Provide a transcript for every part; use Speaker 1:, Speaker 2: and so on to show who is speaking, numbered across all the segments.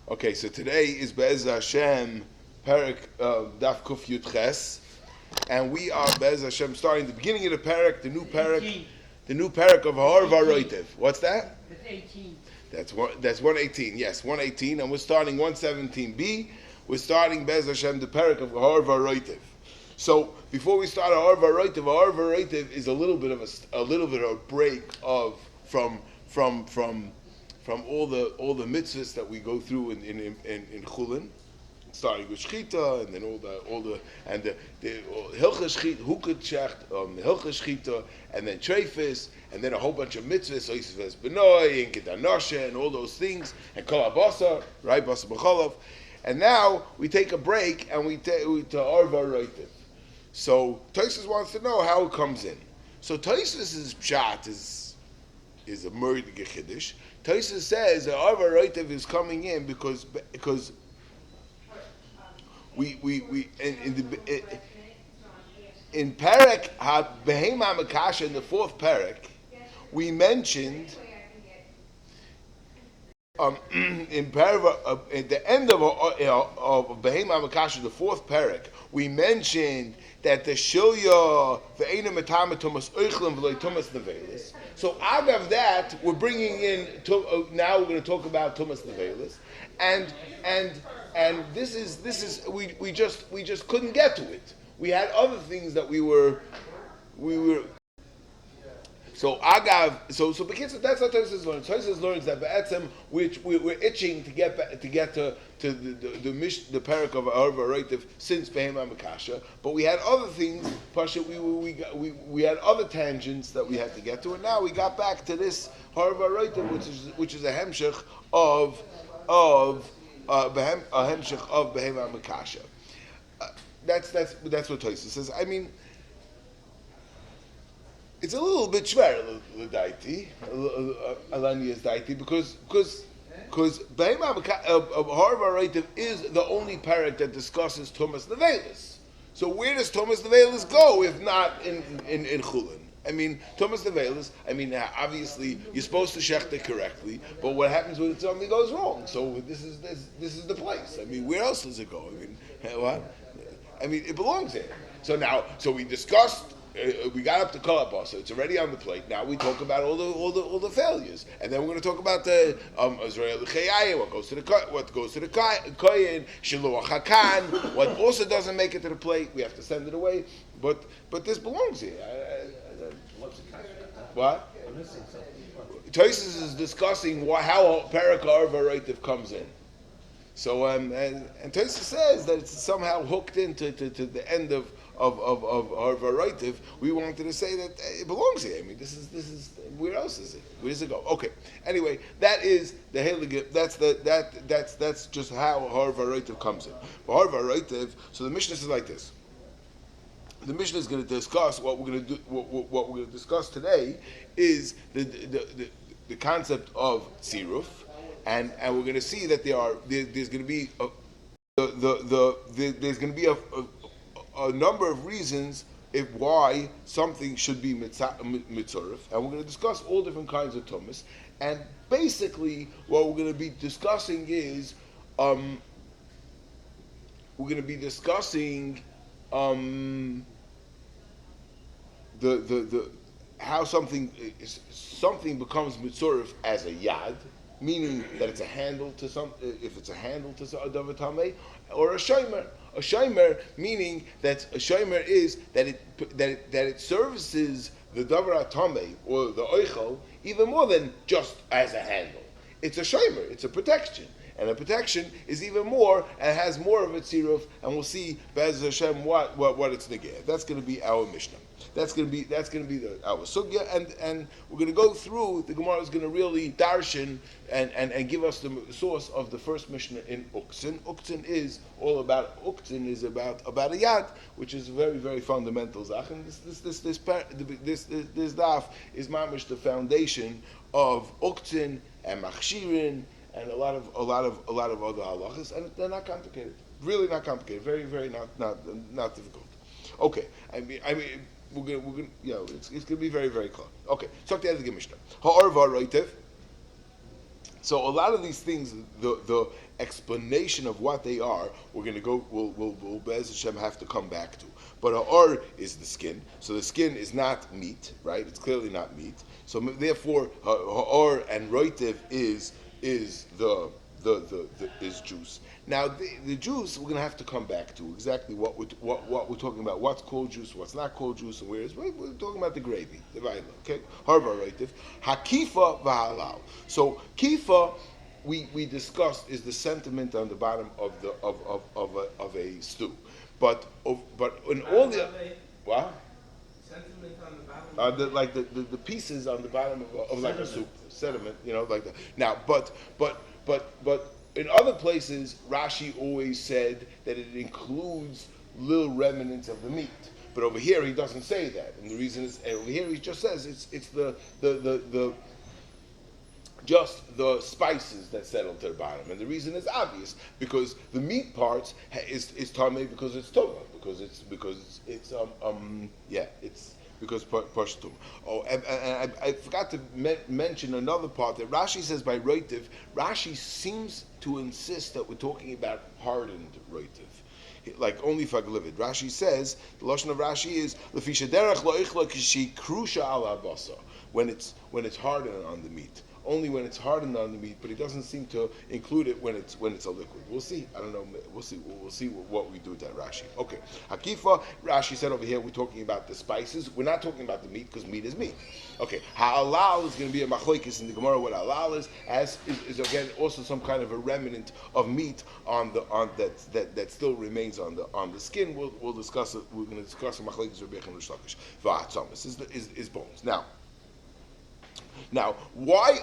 Speaker 1: Okay, so today is Be'ez Hashem Parak Daf Kuf Yud Ches, and we are Be'ez Hashem starting the beginning of the Parak, the new Parak of Har Varoitev. What's that?
Speaker 2: It's 18.
Speaker 1: That's 118. Yes, 118, and we're starting 117b. We're starting Be'ez Hashem the Parak of Har Varoitev. So before we start Har Varoitev is a little bit of a break of from all the mitzvahs that we go through in Chulin, starting with Shchita, and then all the Hilchas Shchita, Hukut Shecht, Hilchas Shchita, and then Treifis, and then a whole bunch of mitzvahs, Oisves Benoy, and Kedanosha, and all those things, and Kol HaBasar, right, Basar B'Cholov. And now we take a break and we to Arva Roitiv. So Tosfos wants to know how it comes in. So Tosfos' pshat is a murder Chiddush. Tosfos says that Arva Roitiv is coming in because we in Parak Behema Makasha in the fourth Parak we mentioned in Parak at the end of Behema Makasha the fourth Parak we mentioned that the Shilya ve'ena metama Thomas Oichlem v'loy Thomas Nevelis. So out of that, we're bringing in now we're going to talk about Thomas Nevelis, and this is we just couldn't get to it. We had other things that we were. So Agav, so because that's what Tosfos learns. Tosfos learns that Ba'etzem, we're itching to get to the parak of Har Varoitev since Behema Makasha, but we had other things. Pasha, we had other tangents that we had to get to, and now we got back to this Har Varoitev, which is a hemshech of Behema Makasha. That's what Tosfos says. I mean, it's a little bit shver l'daiti, Alaniya's daiti, because Behema Har Varoitev is the only parak that discusses Thomas Nevelis. So where does Thomas Nevelis go if not in Chulin? I mean, Thomas Nevelis. I mean, obviously you're supposed to shecht it correctly, but what happens when something goes wrong? So this is the place. I mean, where else does it go? I mean, what? I mean, it belongs there. So we discussed. We got up to Kol HaBasar. It's already on the plate. Now we talk about all the failures, and then we're going to talk about the Israel Chayayim, what goes to the Kohen, Shiluach Hakan, what also doesn't make it to the plate. We have to send it away, but this belongs here. What? Tosfos is discussing how Parak Har Varoitev comes in. So and Tosfos says that it's somehow hooked into the end of Har Varoitev. We wanted to say that it belongs here. I mean, this is where else is it? Where does it go? Okay. Anyway, that is the Heilige. That's just how Har Varoitev comes in. But Har Varoitev. So the Mishnah is like this. The Mishnah is going to discuss what we're going to do. What we're going to discuss today is the concept of tziruf, and we're going to see that there's going to be there's going to be a number of reasons why something should be mitzoref, and we're going to discuss all different kinds of tumas. And basically, what we're going to be discussing is we're going to be discussing the how something becomes mitzoref as a yad, meaning that it's a handle to if it's a handle to a davar tameh, or a shomer. A shomer meaning that a shomer is that it services the davar tameh or the oichel even more than just as a handle. It's a shomer. It's a protection. And the protection is even more and has more of its tziruf, and we'll see Be'ez Hashem what it's negeh. That's going to be our Mishnah. That's going to be our sugya, and we're going to go through. The Gemara is going to really darshan and give us the source of the first Mishnah in Uktzin. Uktzin is about a yad, which is very very fundamental zach. And this daf is mamish the foundation of Uktzin and Machshirin. And a lot of other halachas, and they're not complicated. Really not complicated. Very, very not difficult. Okay, I mean, we're gonna, it's gonna be very, very close. Okay, so the other Mishnah. Ha'or Varoitev. So a lot of these things, the explanation of what they are, we're going to go. We'll Be'ez Hashem have to come back to. But ha'or is the skin, so the skin is not meat, right? It's clearly not meat. So therefore, ha'or and roitev is the is juice. Now the juice we're going to have to come back to exactly what we're talking about. What's called juice? What's not called juice? And where is we're talking about the gravy, the vaila. Okay, harba roitev, hakifa v'halal. So kifa, we discussed is the sentiment on the bottom of a stew, but in all the what
Speaker 2: sentiment on the bottom,
Speaker 1: the pieces on the bottom of like a soup sediment, like that. Now, but in other places, Rashi always said that it includes little remnants of the meat. But over here, he doesn't say that, and the reason is over here he just says it's the just the spices that settle to the bottom, and the reason is obvious because the meat parts is tamei because it's toma, because it's pashtum. Oh, and I forgot to mention another part that Rashi says by roitev. Rashi seems to insist that we're talking about hardened roitev, like only faglivid. Rashi says the lashon of Rashi is lefisha derech loichla kishi krusha ala basa, when it's hardened on the meat. Only when it's hardened on the meat, but he doesn't seem to include it when it's a liquid. We'll see. I don't know. We'll see. We'll see what we do with that Rashi. Okay. Hakifa, Rashi said over here we're talking about the spices. We're not talking about the meat because meat is meat. Okay. Ha'alal is going to be a machlokes in the Gemara. What halal is again also some kind of a remnant of meat that still remains on the skin. We'll discuss it. We're going to discuss the machlokes of Rebbeinu Shlakish. Va'atzamas is bones. Now, why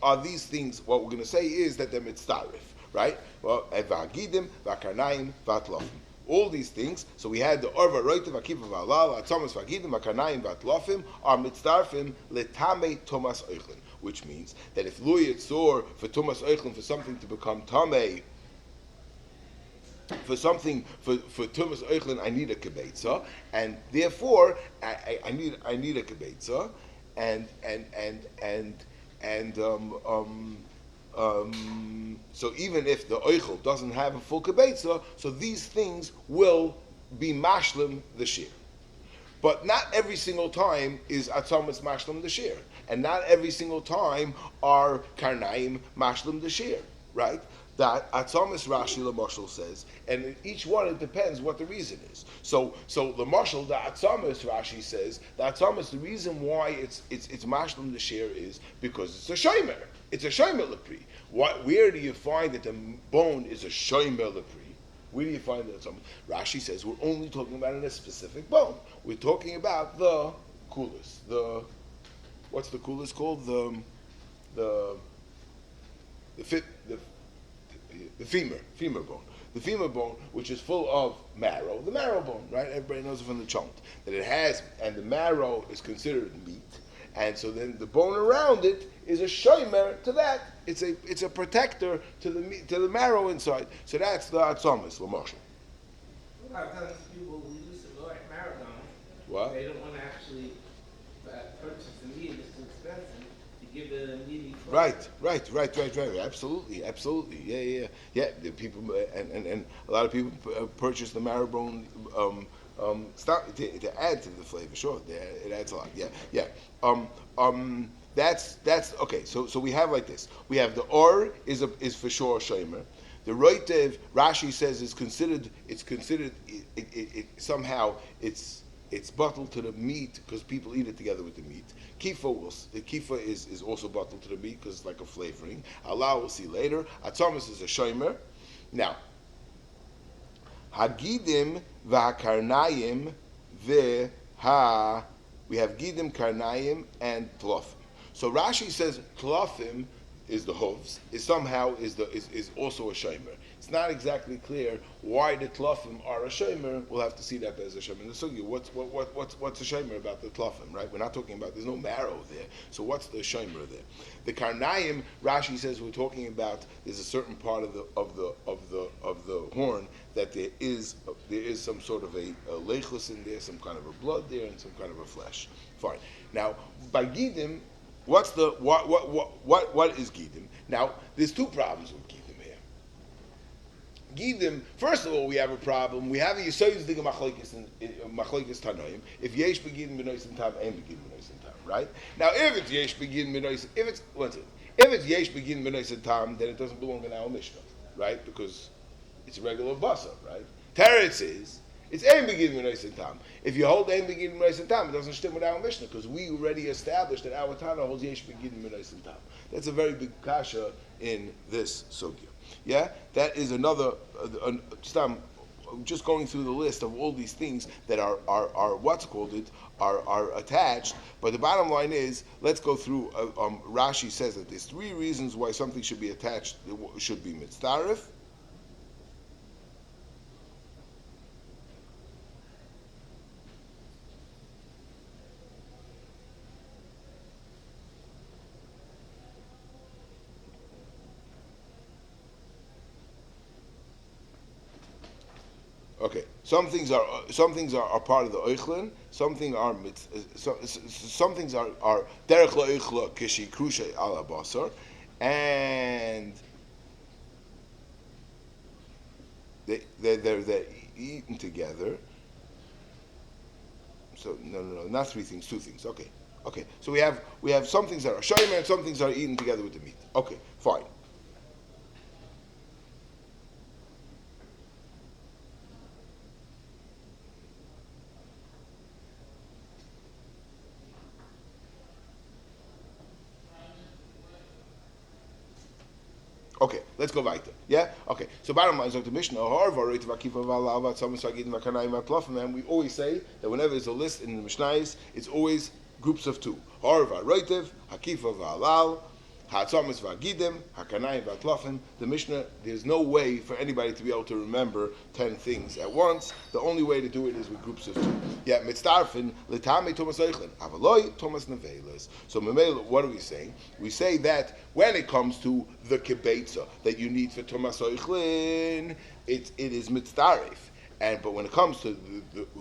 Speaker 1: are these things? What we're going to say is that they're mitzdarif, right? Well, evagidim, vakarnaim, vatlofim. All these things. So we had the or varoitev, akiva v'alal, atzomas vagidim, vakarnaim, vatlofim are mitzdarfim letame tomas oichlin, which means that if lu yitzor for tomas oichlin for something to become tamei, for tumas oichlin, I need a kibetza, and therefore I need a kibetza. And so even if the oichel doesn't have a full kibetza, so these things will be mashlim the shear. But not every single time is atzamas mashlim the shear, and not every single time are karnaim mashlim the shear, right? That atzamas Rashi Lamashal says, and in each one it depends what the reason is. So the Mashal, the atzamas Rashi says, the atzamas, the reason why it's mashlim the share is because it's a shomer. It's a shomer lepri. Where do you find that the bone is a shomer lepri? Where do you find that? Rashi says we're only talking about in a specific bone. We're talking about the kulas. What's the kulas called? The femur bone. The femur bone, which is full of marrow, the marrow bone, right? Everybody knows it from the chont, that it has, and the marrow is considered meat, and so then the bone around it is a shomer to that. It's a protector to the meat, to the marrow inside. So that's the atzomis, l'mashal.
Speaker 2: A lot of times people use the marrow.
Speaker 1: What?
Speaker 2: They don't want to actually purchase the meat; it's too expensive. Give the immediate
Speaker 1: right. Absolutely. Yeah. The people and a lot of people purchase the marrow bone to add to the flavor. Sure, it adds a lot. Yeah. That's okay. So we have like this. We have the or is for sure shomer. The roitev Rashi says is considered. It's considered. Somehow it's bottled to the meat because people eat it together with the meat. Kifa is also bottled to the meat because it's like a flavoring. Allah we'll see later. Atzomis is a shomer. Now, hagidim v'hakarnayim we have gidim, karnayim, and tlofim. So Rashi says tlofim is the hooves, is also a shomer. It's not exactly clear why the tlofim are a shomer. We'll have to see that as a shomer in the sugya. What's a shomer about the tlofim, right? We're not talking about. There's no marrow there. So what's the shomer there? The karnayim, Rashi says we're talking about. There's a certain part of the horn that there is some sort of a leichus in there, some kind of a blood there, and some kind of a flesh. Fine. Now by gidim, What's the what is gidim? Now, there's two problems with gidim here. Gidim, first of all, we have a problem. We have a yisoyis diga machlokes tanoim. If yesh begidim b'noisen tam, and begidim b'noisen tam, right? Now, if it's yesh begidim b'noisen, if it's yesh begidim b'noisen tam, then it doesn't belong in our mishnah, right? Because it's a regular basa, right? Teretz is it's ein beginning b'noisen tam. If you hold ein beginning b'noisen tam, it doesn't stem with our mishnah because we already established that our Tana holds yesh beginning b'noisen tam. That's a very big kasha in this sugya. Yeah, that is another. Just going through the list of all these things that are attached. But the bottom line is, let's go through. Rashi says that there's three reasons why something should be attached. It should be mitzdarif. Okay, some things are part of the oichlin. Some things are some things are derech la'oichla kishi krushe ala basar, and they're eaten together. So no, not three things, two things. Okay. So we have some things that are shoyim and some things that are eaten together with the meat. Okay, fine. Okay, let's go weiter. Yeah? Okay. So bottom line is like the Mishnah, and we always say that whenever there's a list in the Mishnayos, it's always groups of two. Har v'harotev, hakifa v'halal, ha'atzamis v'hagidim, hakanayim v'hatlafim. The Mishnah, there's no way for anybody to be able to remember 10 things at once. The only way to do it is with groups of two. Yeah, mitzdarfin, l'tamei tomas oichlin, avaloi tomas nevelis. So what do we say? We say that when it comes to the kibetza that you need for tomas oichlin, it is mitzdarif. But when it comes to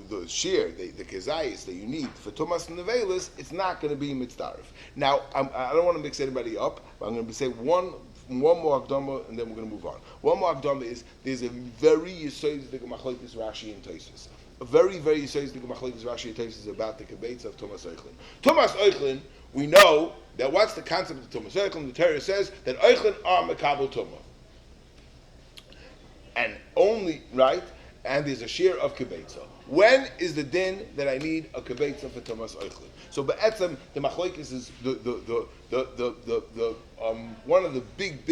Speaker 1: the shear, the kezayis that you need for Tumas and Nevelis, it's not going to be mitzdarif. Now, I don't want to mix anybody up, but I'm going to say one more akdama, and then we're going to move on. One more akdama is there's a very yisoyis machlokes Rashi and Tosfos. A very yisoyis machlokes Rashi and Tosfos about the kibetza of Tumas Oichlin. Tumas Oichlin, we know that what's the concept of Tumas Oichlin? The Torah says that Oichlin are mekabel Tumah, and only right. And there's a share of kibetza. When is the din that I need a kibetza for Tumas Oichlin? So be'etzem the machlokes is the one of the big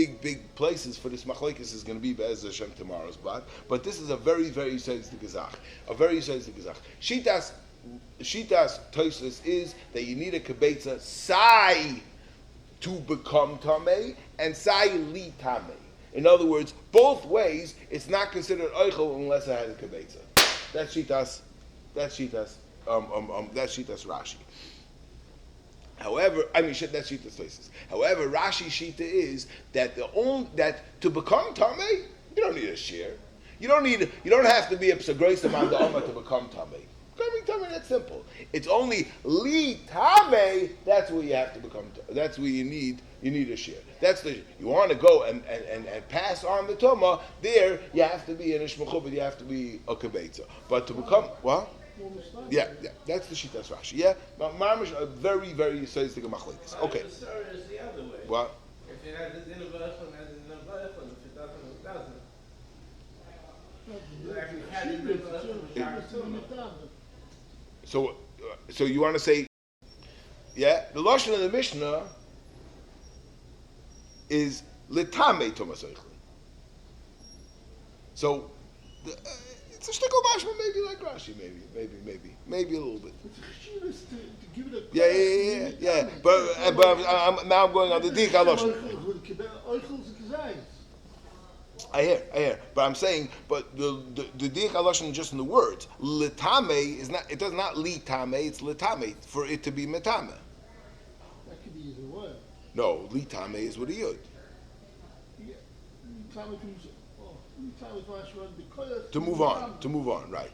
Speaker 1: places for this machlokes is going to be Be'ez Hashem tomorrow's blad. But this is a very yisoyis d'gezach. Shitas Tosfos is that you need a kibetza sai to become tamei and sai li tamei. In other words, both ways, it's not considered oichel unless it has a kibetza. That's shitas Rashi. However, that's shitas Tosfos. However, Rashi shita is that that to become tamei, you don't need a shear. You don't have to be a psagrois among the Amma to become tamei. Becoming tamei, that's simple. It's only li tamei. That's where you have to become. That's where you need a shear. You want to go and pass on the tuma. There you have to be an ishmachubit. You have to be a kibetza. But to become what? Yeah. That's the shitas Rashi. Yeah, mamish a very yisoyis machlokes. Okay.
Speaker 2: The story is the other way.
Speaker 1: What?
Speaker 2: If it has a din of Eichel, it has a din of Eichel. If it doesn't, it doesn't.
Speaker 1: So you want to say, yeah, the lashon of the Mishnah is litame Tumas Oichlin. So it's a shtickle mashma, maybe like Rashi, maybe a little bit. Yeah. But now I'm going on the dikha lashon. I hear. But I'm saying, but the dikha lashon is just in the words. Litame is not. It does not litame. It's litame for it to be metame.
Speaker 3: That could be either way.
Speaker 1: No, litame is with a yud.
Speaker 3: Yeah. To
Speaker 1: move on, right.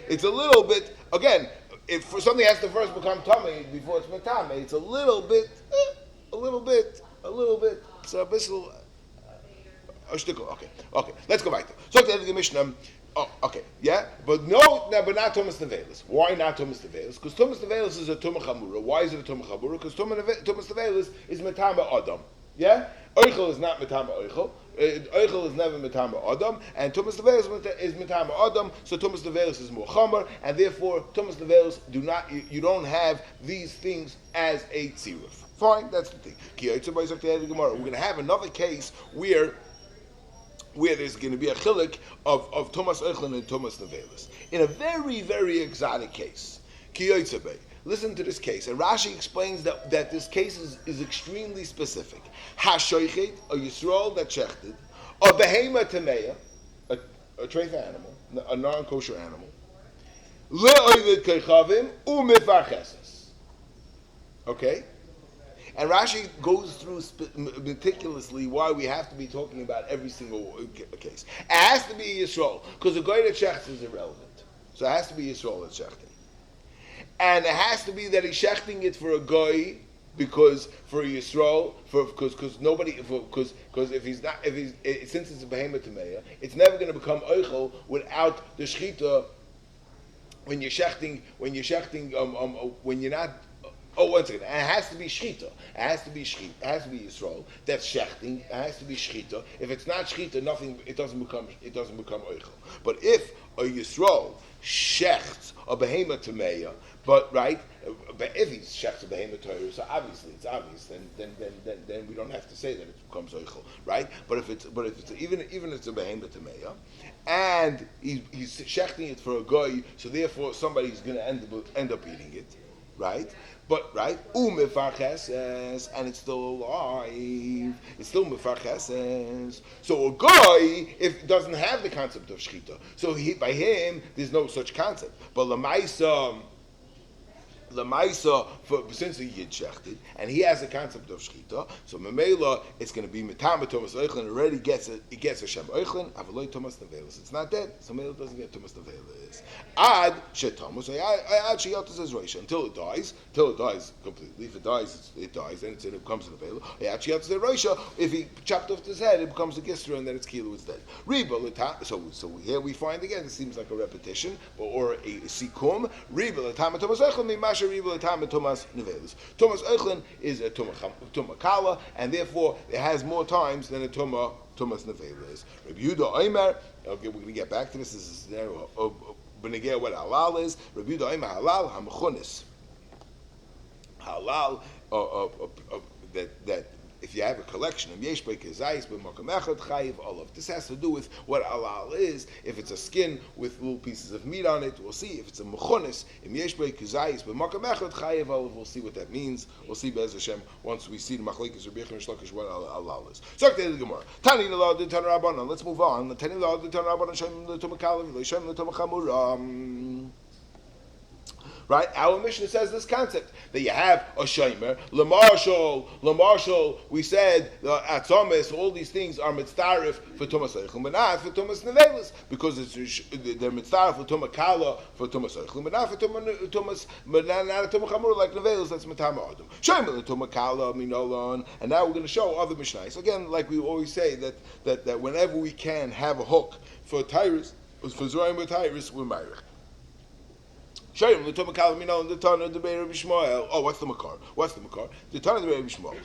Speaker 1: It's a little bit again. if for something has to first become tummy before it's metame, it's a little bit. It's a bissel. Okay. Let's go back to. So the Mishnah. Oh, okay, yeah, but not Thomas Nevelis. Why not Thomas Nevelis? Because Thomas Nevelis is a Tumah Chamura. Why is it a Tumah Chamura? Because Thomas Nevelis is Metama Adam. Yeah, Oichel is not Metama Oichel. Oichel is never Metama Adam, and Thomas Nevelis is Metama Adam. So Thomas Nevelis is more Chamer, and therefore Thomas Nevelis you don't have these things as a tziruf. Fine, that's the thing. We're going to have another case where there's going to be a chilik of Thomas Eichlin and Thomas Nevelis. In a very, very exotic case. Listen to this case. And Rashi explains that this case is extremely specific. Ha-shoichet, a Yisrael that shechted, a behema tameya, a treif animal, a non-kosher animal, le'oivid keichavim, u'mifarcheses. Okay? And Rashi goes through meticulously why we have to be talking about every single case. It has to be Yisrael, because the guy that shechts is irrelevant. So it has to be Yisrael that's shechting. And it has to be that he's shechting it for a guy, because for Yisrael, because since it's a behemoth tameya, it's never going to become oichel without the shechita. When you're not. Oh, one second. It has to be shchita. It has to be Yisrael. That's shechting. It has to be shchita. If it's not shchita, nothing. It doesn't become oichel. But if a Yisrael shechts a behemoth tameya, but if he shechts a behemoth Torah, so obviously it's obvious. Then we don't have to say that it becomes oichel, right? But if it's even if it's a behemoth tameya, and he's shechting it for a goy, so therefore somebody's going to end up eating it, right? But umefarcheses, and it's still alive. It's still mefarcheses. So a guy, if doesn't have the concept of shchita, so by him there's no such concept. But Lamaisa, since he yid shechted, and he has the concept of shchita, so Memela, it's going to be Metama Thomas Eichlin, already gets Hashem Eichlin, Avaloi Thomas Nevelis. It's not dead, so Memela doesn't get Thomas Nevelis. Ad Shetamus, Ad Sheyotas is Reisha, until it dies completely. If it dies, then it becomes an Nevelis. Ad Sheyotas is Reisha, if he chopped off his head, it becomes a Gisra, and then it's Kilu, it's dead. So here we find again, it seems like a repetition, or a sikum. Reba Latama Thomas Eichlin, Thomas Eichlin is a Tumah Kala, and therefore it has more times than a Thomas Nevelis. Rabbi Yehuda Omer, okay, we're going to get back to this. This is Benegea what halal is. Rabbi Yehuda Omer halal hamachunis. Halal that if you have a collection of yesh b'kezayis b'makom echad chayiv olav. This has to do with what halal is. If it's a skin with little pieces of meat on it, we'll see. If it's a mechunis, im yesh b'kezayis b'makom echad chayiv olav, we'll see what that means. We'll see Be'ez Hashem once we see the machlekes Rabbi Yechon Shlokish what halal is. So the Gemara. Tani l'lo de Tana Rabbanan. Let's move on. Tani l'lo de Tana Rabbanan shem l'tumah kalav shem l'tumah chamura. Right? Our Mishnah says this concept that you have a shomer, Lamarshal, we said Atzomis, all these things are mitzdarif for Tumas Eichlin, but not for Tumas Nevelis, because they're mitzdarif for Tumah Kala for Tumas Eichlin, but not for Tumas, but not a Tumah Chamur like Nevelis, that's Matama Adam. Shomer Tumah Kala Minolon, and now we're going to show other Mishnahs. Again, like we always say, that whenever we can have a hook for Tyrus, for Zorim with Tyrus, we're married. Oh, what's the makar? The Tana de Bishmael.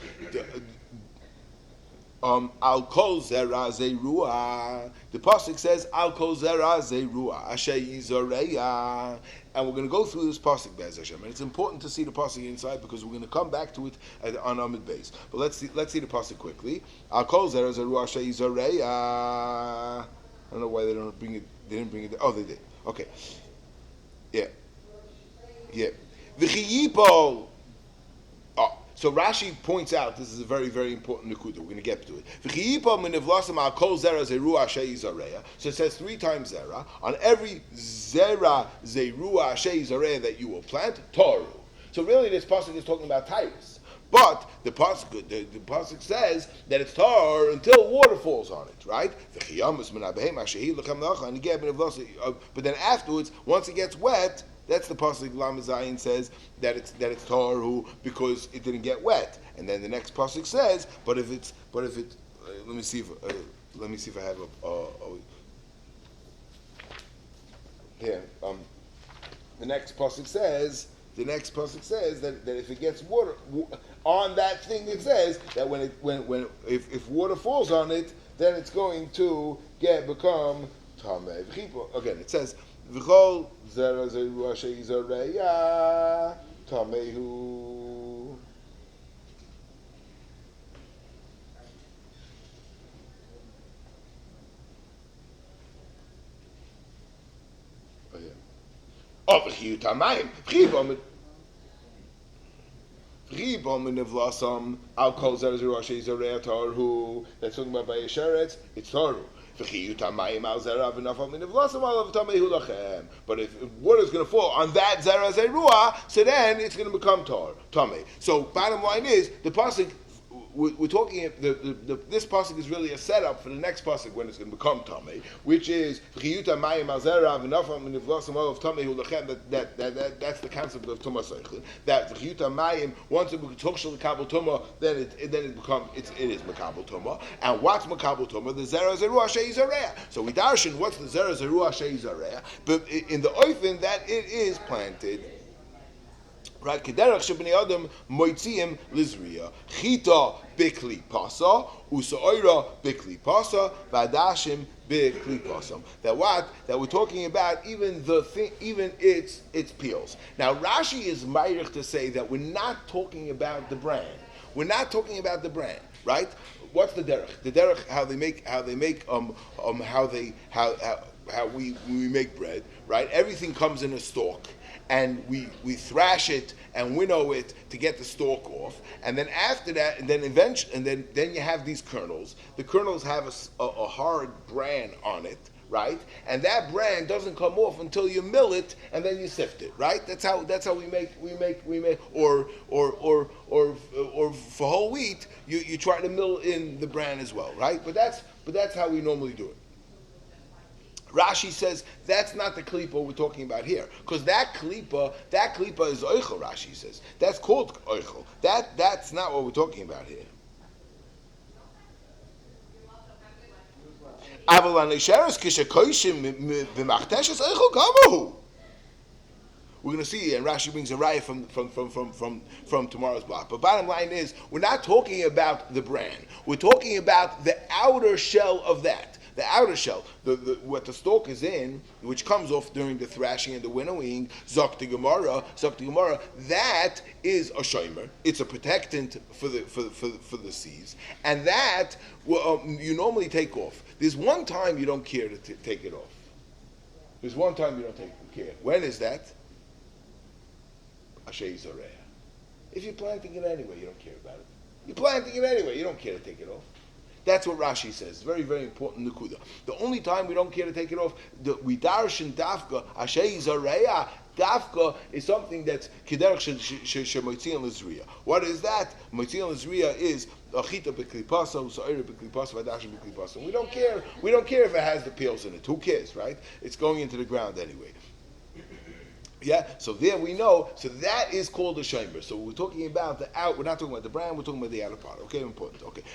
Speaker 1: Al kol zera zerua. The pasuk says Al kol zera zerua asher yizoreya, and we're going to go through this pasuk Be'ez Hashem, and it's important to see the pasuk inside because we're going to come back to it on Amid Beis. But let's see the pasuk quickly. Al kol zera zerua asher yizoreya. I don't know why they didn't bring it. Oh, they did. Okay. Yeah. V'chiyipol. Oh, so Rashi points out this is a very, very important nekuda. We're going to get to it. V'chiyipol minivlasam al kol zera zeru asher yizareya. So it says 3 times zera on every zera zeru asher yizareya that you will plant. Toru. So really, this pasuk is talking about Tyrus. But the pasuk says that it's tar until water falls on it, right? But then afterwards, once it gets wet, that's the pasuk Lam Zayin says that it's tar because it didn't get wet. And then the next pasuk says, but if it let me see if I have here. The next pasuk says that if it gets water on that thing, it says that if water falls on it, then it's going to become tameh. Again, it says v'chol zera zeru asher yizareya tamehu. Oh, v'chiyu tamayim v'chibom nevlasam al kol zera zeru asher yizareya tarhu. That's talking about Vayesheretz. It's taru. But if water is going to fall on that zera zerua, so then it's going to become tameh. So bottom line is the pasuk we're talking. This pasuk is really a setup for the next pasuk when it's going to become tameh, which is that's the concept of tumah seichel. That once it becomes makabel tumah, then it is makabel tumah. And what's makabel tumah? The zera zerua she'izareya. So we darshan what's the zera zerua she'izareya, but in the oifen that it is planted. Right, kederach shebnei adam moitziim lizriya chita bikli pasa usaira bikli pasa vadashim bikli pasam. That we're talking about even its peels. Now Rashi is ma'irich to say that we're not talking about the bran. We're not talking about the bran, right? What's the derech? The derech how we make bread, right? Everything comes in a stalk. And we thrash it and winnow it to get the stalk off, and then after that, and then you have these kernels. The kernels have a hard bran on it, right? And that bran doesn't come off until you mill it and then you sift it, right? That's how we make or for whole wheat you try to mill in the bran as well, right? But that's how we normally do it. Rashi says that's not the klipa we're talking about here, because that klipa is oichel. Rashi says that's called oichel. That's not what we're talking about here. We're going to see, and Rashi brings a raya from tomorrow's block. But bottom line is, we're not talking about the bran. We're talking about the outer shell of that. The outer shell, what the stalk is in, which comes off during the thrashing and the winnowing, Zakti Gemara, that is a shomer. It's a protectant for the seeds, and that you normally take off. There's one time you don't care to take it off. There's one time you don't care. When is that? Asher Zoreya. If you're planting it anyway, you don't care about it. You're planting it anyway, you don't care to take it off. That's what Rashi says. Very, very important nukuda. The only time we don't care to take it off, we darshan dafka, asher zareya. Dafka is something that's kederach shemoitzian lizriya. What is that? Moitzian lizriya is achita b'klipasa, usaira b'klipasa, vadashim b'klipasa. We don't care. We don't care if it has the peels in it. Who cares, right? It's going into the ground anyway. Yeah, so there we know. So that is called a shomer. So we're talking about the out. We're not talking about the bran. We're talking about the outer part. Okay, important. Okay, okay.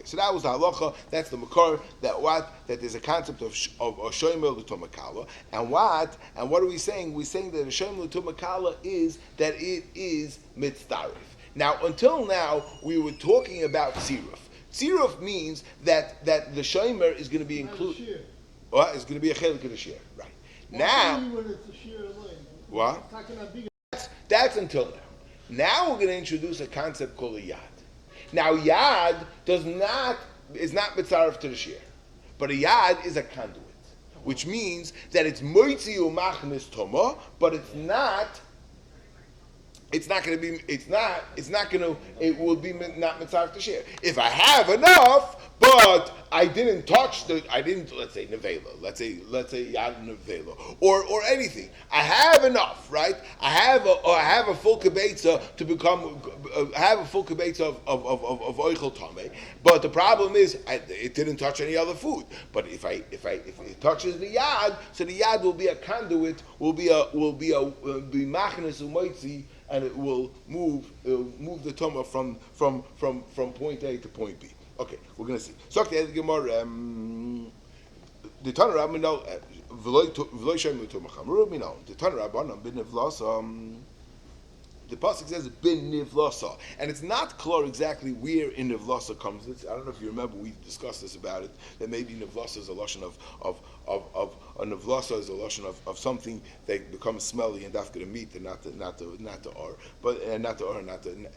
Speaker 1: So that was the halacha. That's the makar. That there's a concept of a shomer l'tomakala. And what are we saying? We're saying that a shomer l'tomakala is that it is mitzdarif. Now, until now, we were talking about tziruf. Tziruf means that the shomer is going to be included. It's going to be a chelik of the share, right? Now, what? That's until now. Now we're going to introduce a concept called a yad. Now yad is not mitzaref to the share, but a yad is a conduit, which means that it's moitzi umachnis toma, but it will be not mitzaref to share. If I have enough, but but I didn't touch let's say nevela, let's say yad nevela, or anything. I have enough, right? I have a full kibbetza to become, have a full kibbetza of oichel tameh, but the problem is it didn't touch any other food. But if it touches the yad, so the yad will be a conduit, will be machnes umoitzi, and it will move the tumah from point A to point B. Okay, we're going to see. So the Gemara, the Tanur Rabbanon, v'loy shem u'tumah chamur minal. The Tanur Rabbanon bin nevlasa. The pasuk says bin nivlasa, and it's not clear exactly where in nivlasa comes. I don't know if you remember, we discussed this about it. That maybe nivlasa is a lashon of a nivlasa is a lashon of something that becomes smelly and after the meat, and not the or, but and not the or, not the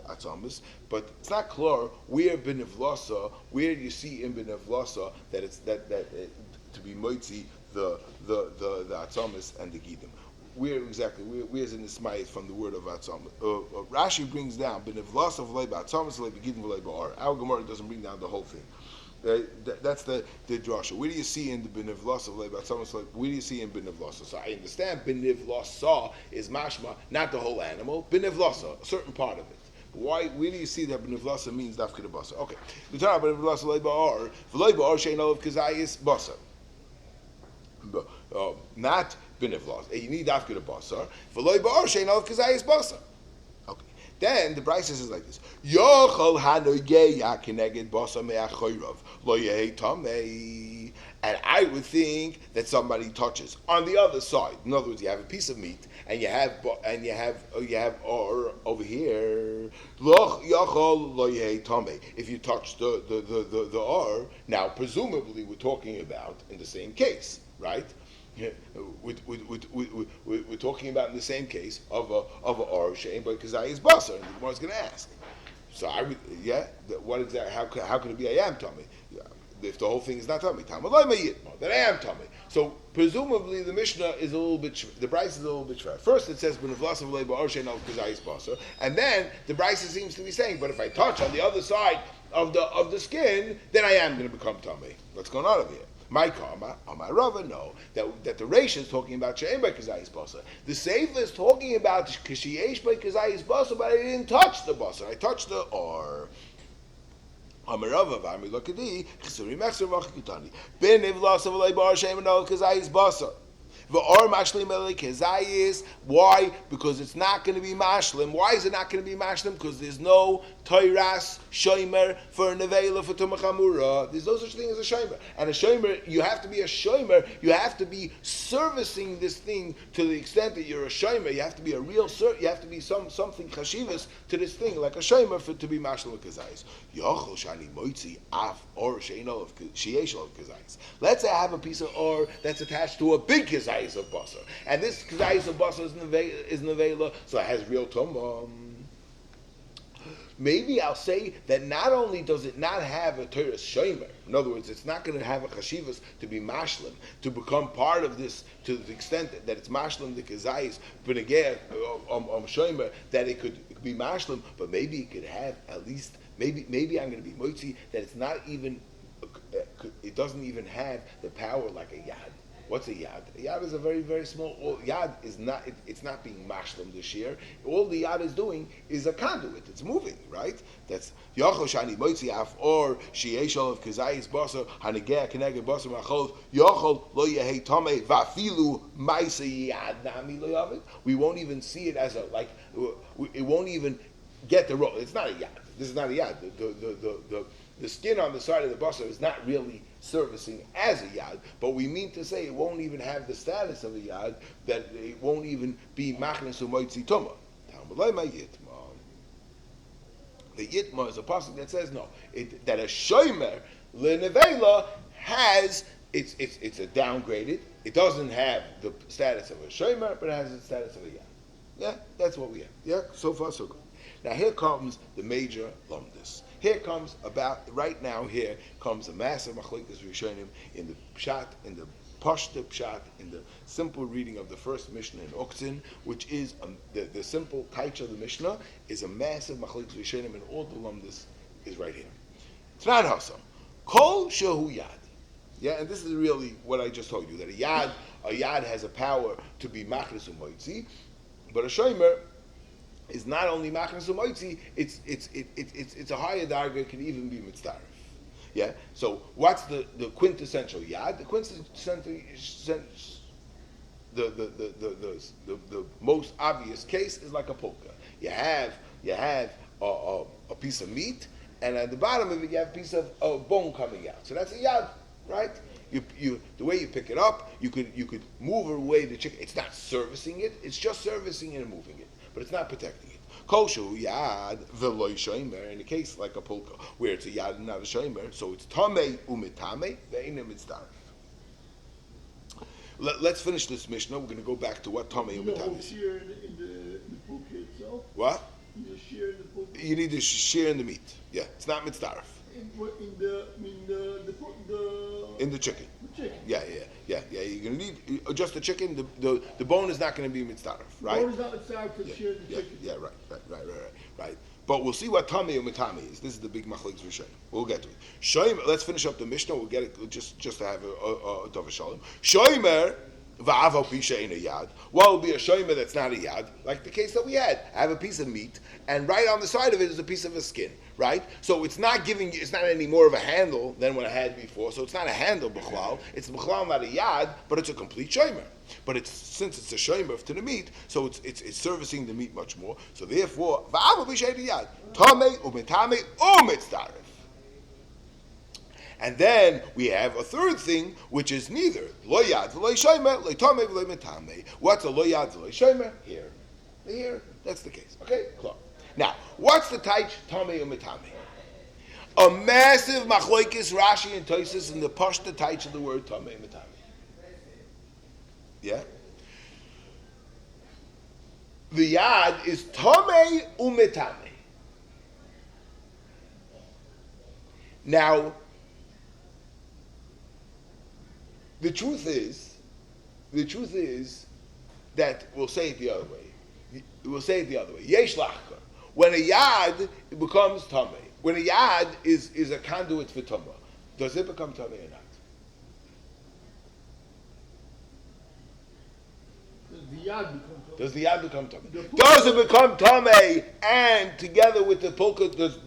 Speaker 1: atzamas. But it's not clear where bin nivlasa, where you see in bin nivlasa that it's that to be moitzi the atzamas and the gidim. Where's in the smayit from the word of Atzam? Rashi brings down benevlas of lei ba'atzamas lei begidin v'lei ba'ar. Our Gemara doesn't bring down the whole thing. That's the drasha. Where do you see in the benevlas of lei ba'atzamas? Where do you see in benevlasa? So I understand benevlasa is mashma, not the whole animal. Benevlasa, a certain part of it. Why? Where do you see that benevlasa means dafka de basa? Okay, the Torah benevlasa lei ba'ar v'lei ba'ar shein olav kazayis basa. Not binivlos. You need after the basar. V'loy ba'ar shein olav kazayis basar. Okay. Then the Brisa says like this: Yochol hanogeya keneged basar me'achoyrav lo yehi tamei. And I would think that somebody touches on the other side. In other words, you have a piece of meat and you have or over here. Loch yochol lo yehi tamei. If you touch the or, now presumably we're talking about in the same case, right? Yeah, we're talking about in the same case of a or shein, but because I is basar, and the Gemara's going to ask. So what exactly? How could it be I am tummy? If the whole thing is not tummy, then I am tummy. So presumably the Mishnah is a little bit, the Brisa is a little bit shver. First it says benevlas of leiba or shein of kazayis basar, and then the Brisa seems to be saying, but if I touch on the other side of the skin, then I am going to become tummy. What's going on over here? My karma, on my Rava, no. That the Reish is talking about she'ein by kazayis basar. The Sefer is talking about she'ein by kazayis basar, but I didn't touch the basar. I touched the or. Amarava v'ami lokadi chesuri mechzer v'achikutani ben ivlas of leibar she'ein by kazayis basar. V'or mashlim elei kezayis. Why? Because it's not going to be mashlim. Why is it not going to be mashlim? Because there's no toiras shomer for a nevela for tumah chamura. There's no such thing as a shomer. And a shomer, you have to be a shomer. You have to be servicing this thing to the extent that you're a shomer. You have to be a real you have to be something chashivas to this thing, like a shomer for to be mashlim kezayis. Yochel shani moitzi af or sheino of sheyesh of kezayis. Let's say I have a piece of or that's attached to a big kezayis of basar, and this kazayis of basar is nevela, so it has real tumah. Maybe I'll say that not only does it not have a Torah shomer, in other words, it's not going to have a chashivas to be mashlim, to become part of this to the extent that it's mashlim the kazayis, but again, shomer, that it could be mashlim, but maybe it could have at least, maybe I'm going to be motzi that it's not even, it doesn't even have the power like a yad. What's a yad? A yad is a very, very small. Yad is not. It's not being mashlim this year. All the yad is doing is a conduit. It's moving, right? That's yochel shani moitzi af or sheyesh of kazayis basar hanegeh keneged basar machol yochel lo yehei tamei vafilu ma'aseh yad nami lo yavid. We won't even see it as a like. It won't even get the role. It's not a yad. This is not a yad. The skin on the side of the basar is not really servicing as a yad, but we mean to say it won't even have the status of a yad, that it won't even be machnes u'moitzi tumah. The yitma is a pasuk that says no, that a shomer lenevela has it's a downgraded. It doesn't have the status of a shomer, but it has the status of a yad. Yeah, that's what we have. Yeah, so far so good. Now here comes the major lumdus. Here comes right now here comes a massive machlokes rishonim in the pshat, in the pashta pshat, in the simple reading of the first Mishnah in Oktzin, which is the simple taich of the Mishnah is a massive machlokes rishonim, and all the lumdus is right here. Tran Hasam. Kol Shehu Yad. Yeah, and this is really what I just told you, that a yad has a power to be machnas u'moitzi, but a shomer is not only machnas u'moitzi, it's a higher darga, it can even be mitzdarif. Yeah. So what's the quintessential yad? The quintessential the most obvious case is like a polka. You have a piece of meat, and at the bottom of it you have a piece of bone coming out. So that's a yad, right? You the way you pick it up, you could move away the chicken. It's not servicing it; it's just servicing it and moving it, but it's not protecting it. Kol shu yad v'lo shomer. In a case like a polka, where it's a yad and not a shomer, so it's tamei umitame ve'ina mitzdarif. Let's finish this Mishnah. We're going to go back to what tamei umitame is.
Speaker 3: You don't in the polka itself.
Speaker 1: What?
Speaker 3: You just shear in the polka.
Speaker 1: You need to share in the meat. Yeah, it's not mitzdarif. In the chicken.
Speaker 3: The chicken.
Speaker 1: Yeah. You're gonna need just the chicken. The bone is not going to be mitzdarif, right?
Speaker 3: The bone is not mitzdarif to shear the chicken.
Speaker 1: Yeah, right. But we'll see what tamei umitame is. This is the big machlokes v'shoyim. We'll get to it. Shoymer. Let's finish up the Mishnah. We'll get it just to have a dov shalom. Shoymer. Va'avo pisha in a yad. What will be a shoymer that's not a yad? Like the case that we had. I have a piece of meat, and right on the side of it is a piece of a skin, right? So it's not any more of a handle than what I had before. So it's not a handle b'chlal. It's b'chlal not a yad, but it's a complete shoymer. But since it's a shoymer to the meat, so it's servicing the meat much more. So therefore, va'avo pisha in a yad. Tamei umitame umitzdarif. And then we have a third thing, which is neither lo yad v'lo shomer, lo tamei v'lo mitame. What's a lo yad v'lo shomer? Here, that's the case. Okay, clear. Now, what's the taich tamei or mitame? A massive machlokes Rashi and Tosfos in the pashta taich of the word tamei mitame. Yeah. The yad is tamei umitame. Now, the truth is that we'll say it the other way. Yesh lachkar. When a yad becomes tamei, when a yad is a conduit for tumah, does it become tamei or not? Does the yad become tamei? Does it become tamei and together with the polka? Does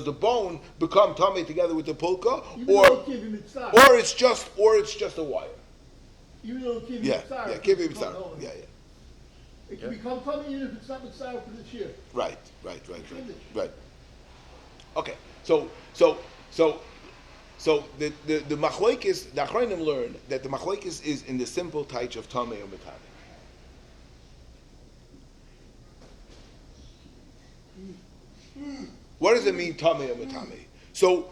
Speaker 1: the bone become tamei together with the polka, or it's just a wire?
Speaker 3: Even though it's
Speaker 1: Yeah, kibbutz mitzvah. Yeah.
Speaker 3: It can become tamei even if it's not mitzvah for this year.
Speaker 1: Right. Okay, so the machlokes, the Achronim learn that the machlokes is in the simple taich of tamei or mitame. What does it mean, tamei or mitame? So,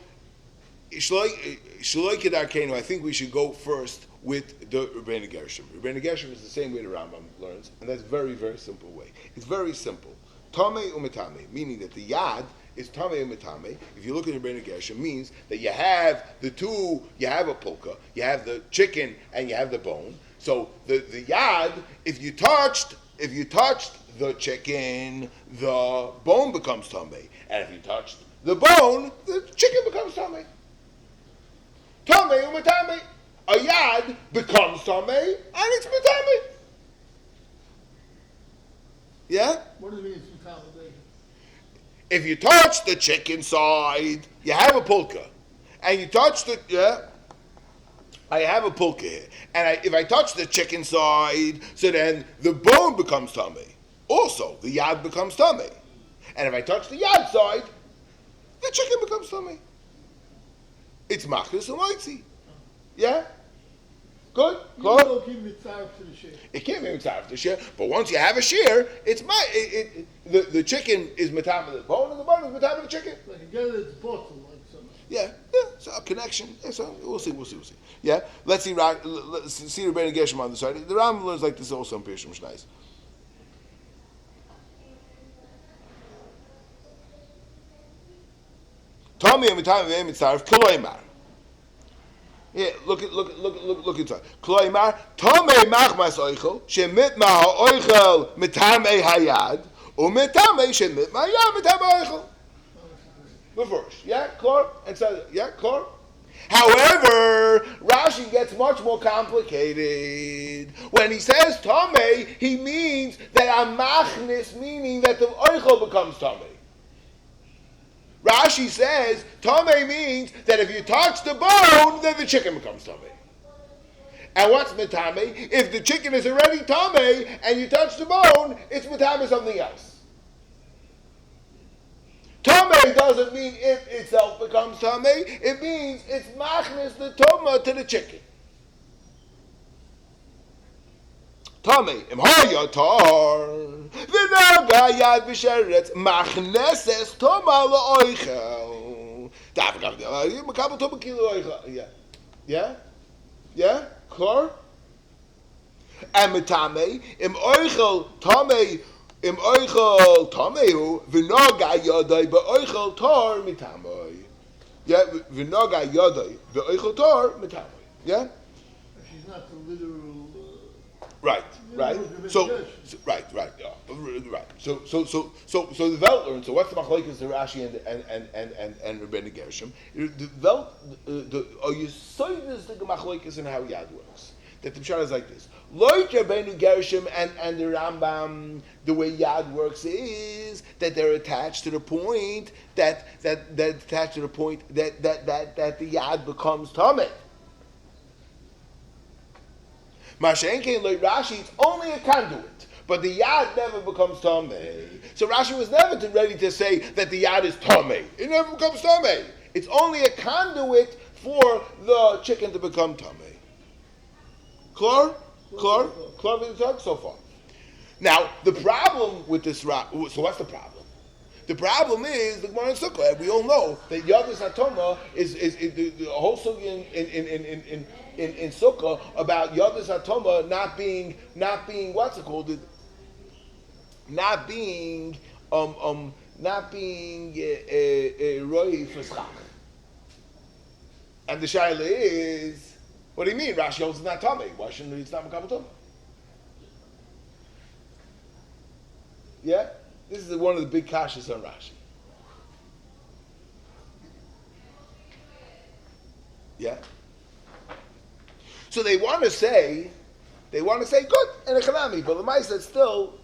Speaker 1: shaloi kedarkeinu, I think we should go first with the Rebbeinu Gershom. Rebbeinu Gershom is the same way the Rambam learns, and that's very, very simple way. It's very simple. Tamei or mitame, meaning that the yad is tamei or mitame. If you look at Rebbeinu Gershom, means that you have the two, you have a polka, you have the chicken, and you have the bone. So the yad, if you touched the chicken, the bone becomes tamei. And if you touched the bone, the chicken becomes tamei. Tamei or mitame. A yad becomes tamei, and it's mitame. Yeah?
Speaker 3: What does it mean it's mitame?
Speaker 1: If you touch the chicken side, you have a polka. And you touch I have a polka here. And if I touch the chicken side, so then the bone becomes tamei. Also, the yad becomes tamei. And if I touch the yad side, the chicken becomes tamei. It's machnas u'moitzi. Yeah? Good?
Speaker 3: It
Speaker 1: can't be mitzvah to the shear, but once you have a shear, it's the chicken is mitzvah the bone, and the bone is mitzvah the chicken.
Speaker 3: Like again, it's bottle, like something.
Speaker 1: Yeah, so a connection. Yeah, so we'll see. Yeah, let's see Rebbeinu Gershom on the side. The Rambam learns like this also in Pirshim Shnais. Tommy and Mitzvah mitzvah koloimar. Yeah, look inside. Kloimar, Tomei machmas oichel, shemit ma ha'oichel mitamei hayad, umitamei shemit ma hayad mitamei oichel. Befurish. Yeah, klar, and says yeah, klar. However, Rashi gets much more complicated. When he says Tomei, he means that Amachnis, meaning that the Oichel becomes Tomei. Rashi says Tomei means that if you touch the bone, then the chicken becomes Tomei. And what's Mitame? If the chicken is already Tomei and you touch the bone, it's Mitame something else. Tomei doesn't mean it itself becomes Tomei. It means it's machnis the Toma to the chicken. Tomei, im hayatar, v'naga yad b'sheretz, machneses Toma la'oichel. You makabel Toma ki la'oichel. Yeah? Klar? And mitame, im oichel Tomei, im oichel Tomeu, v'noga yodai b'oichel tor mitamoi. Yeah, v'noga yodai b'oichel tor mitamoi. Yeah?
Speaker 3: She's not the literal.
Speaker 1: Right. So right. Yeah. Right. So the Welt learns. So what's the machlokes of Rashi and Rebbeinu Gershom? The Welt, you say this the machlokes and how Yad works. That the pshat is like this. Like Rebbeinu Gershom and the Rambam, the way Yad works is that they're attached to the point that the Yad becomes Tameh. Mashenkein like Rashi, it's only a conduit, but the Yad never becomes Tameh. So Rashi was never ready to say that the Yad is Tameh. It never becomes Tameh. It's only a conduit for the chicken to become Tameh. Clear with the talk so far. Now, the problem with this, so what's the problem? The problem is the Gemara in Sukkah. We all know that Yadis Hatoma is the whole sugya in Sukkah about Yadis Hatoma not being what's it called? Not being roi for schach. And the shaila is, what do you mean? Rashi holds it's not Tomei. Why shouldn't it's not Makabel Tomei? Yeah? This is one of the big kashas on Rashi. Yeah? So they want to say, good, and a chanami, but Lamaisa said still,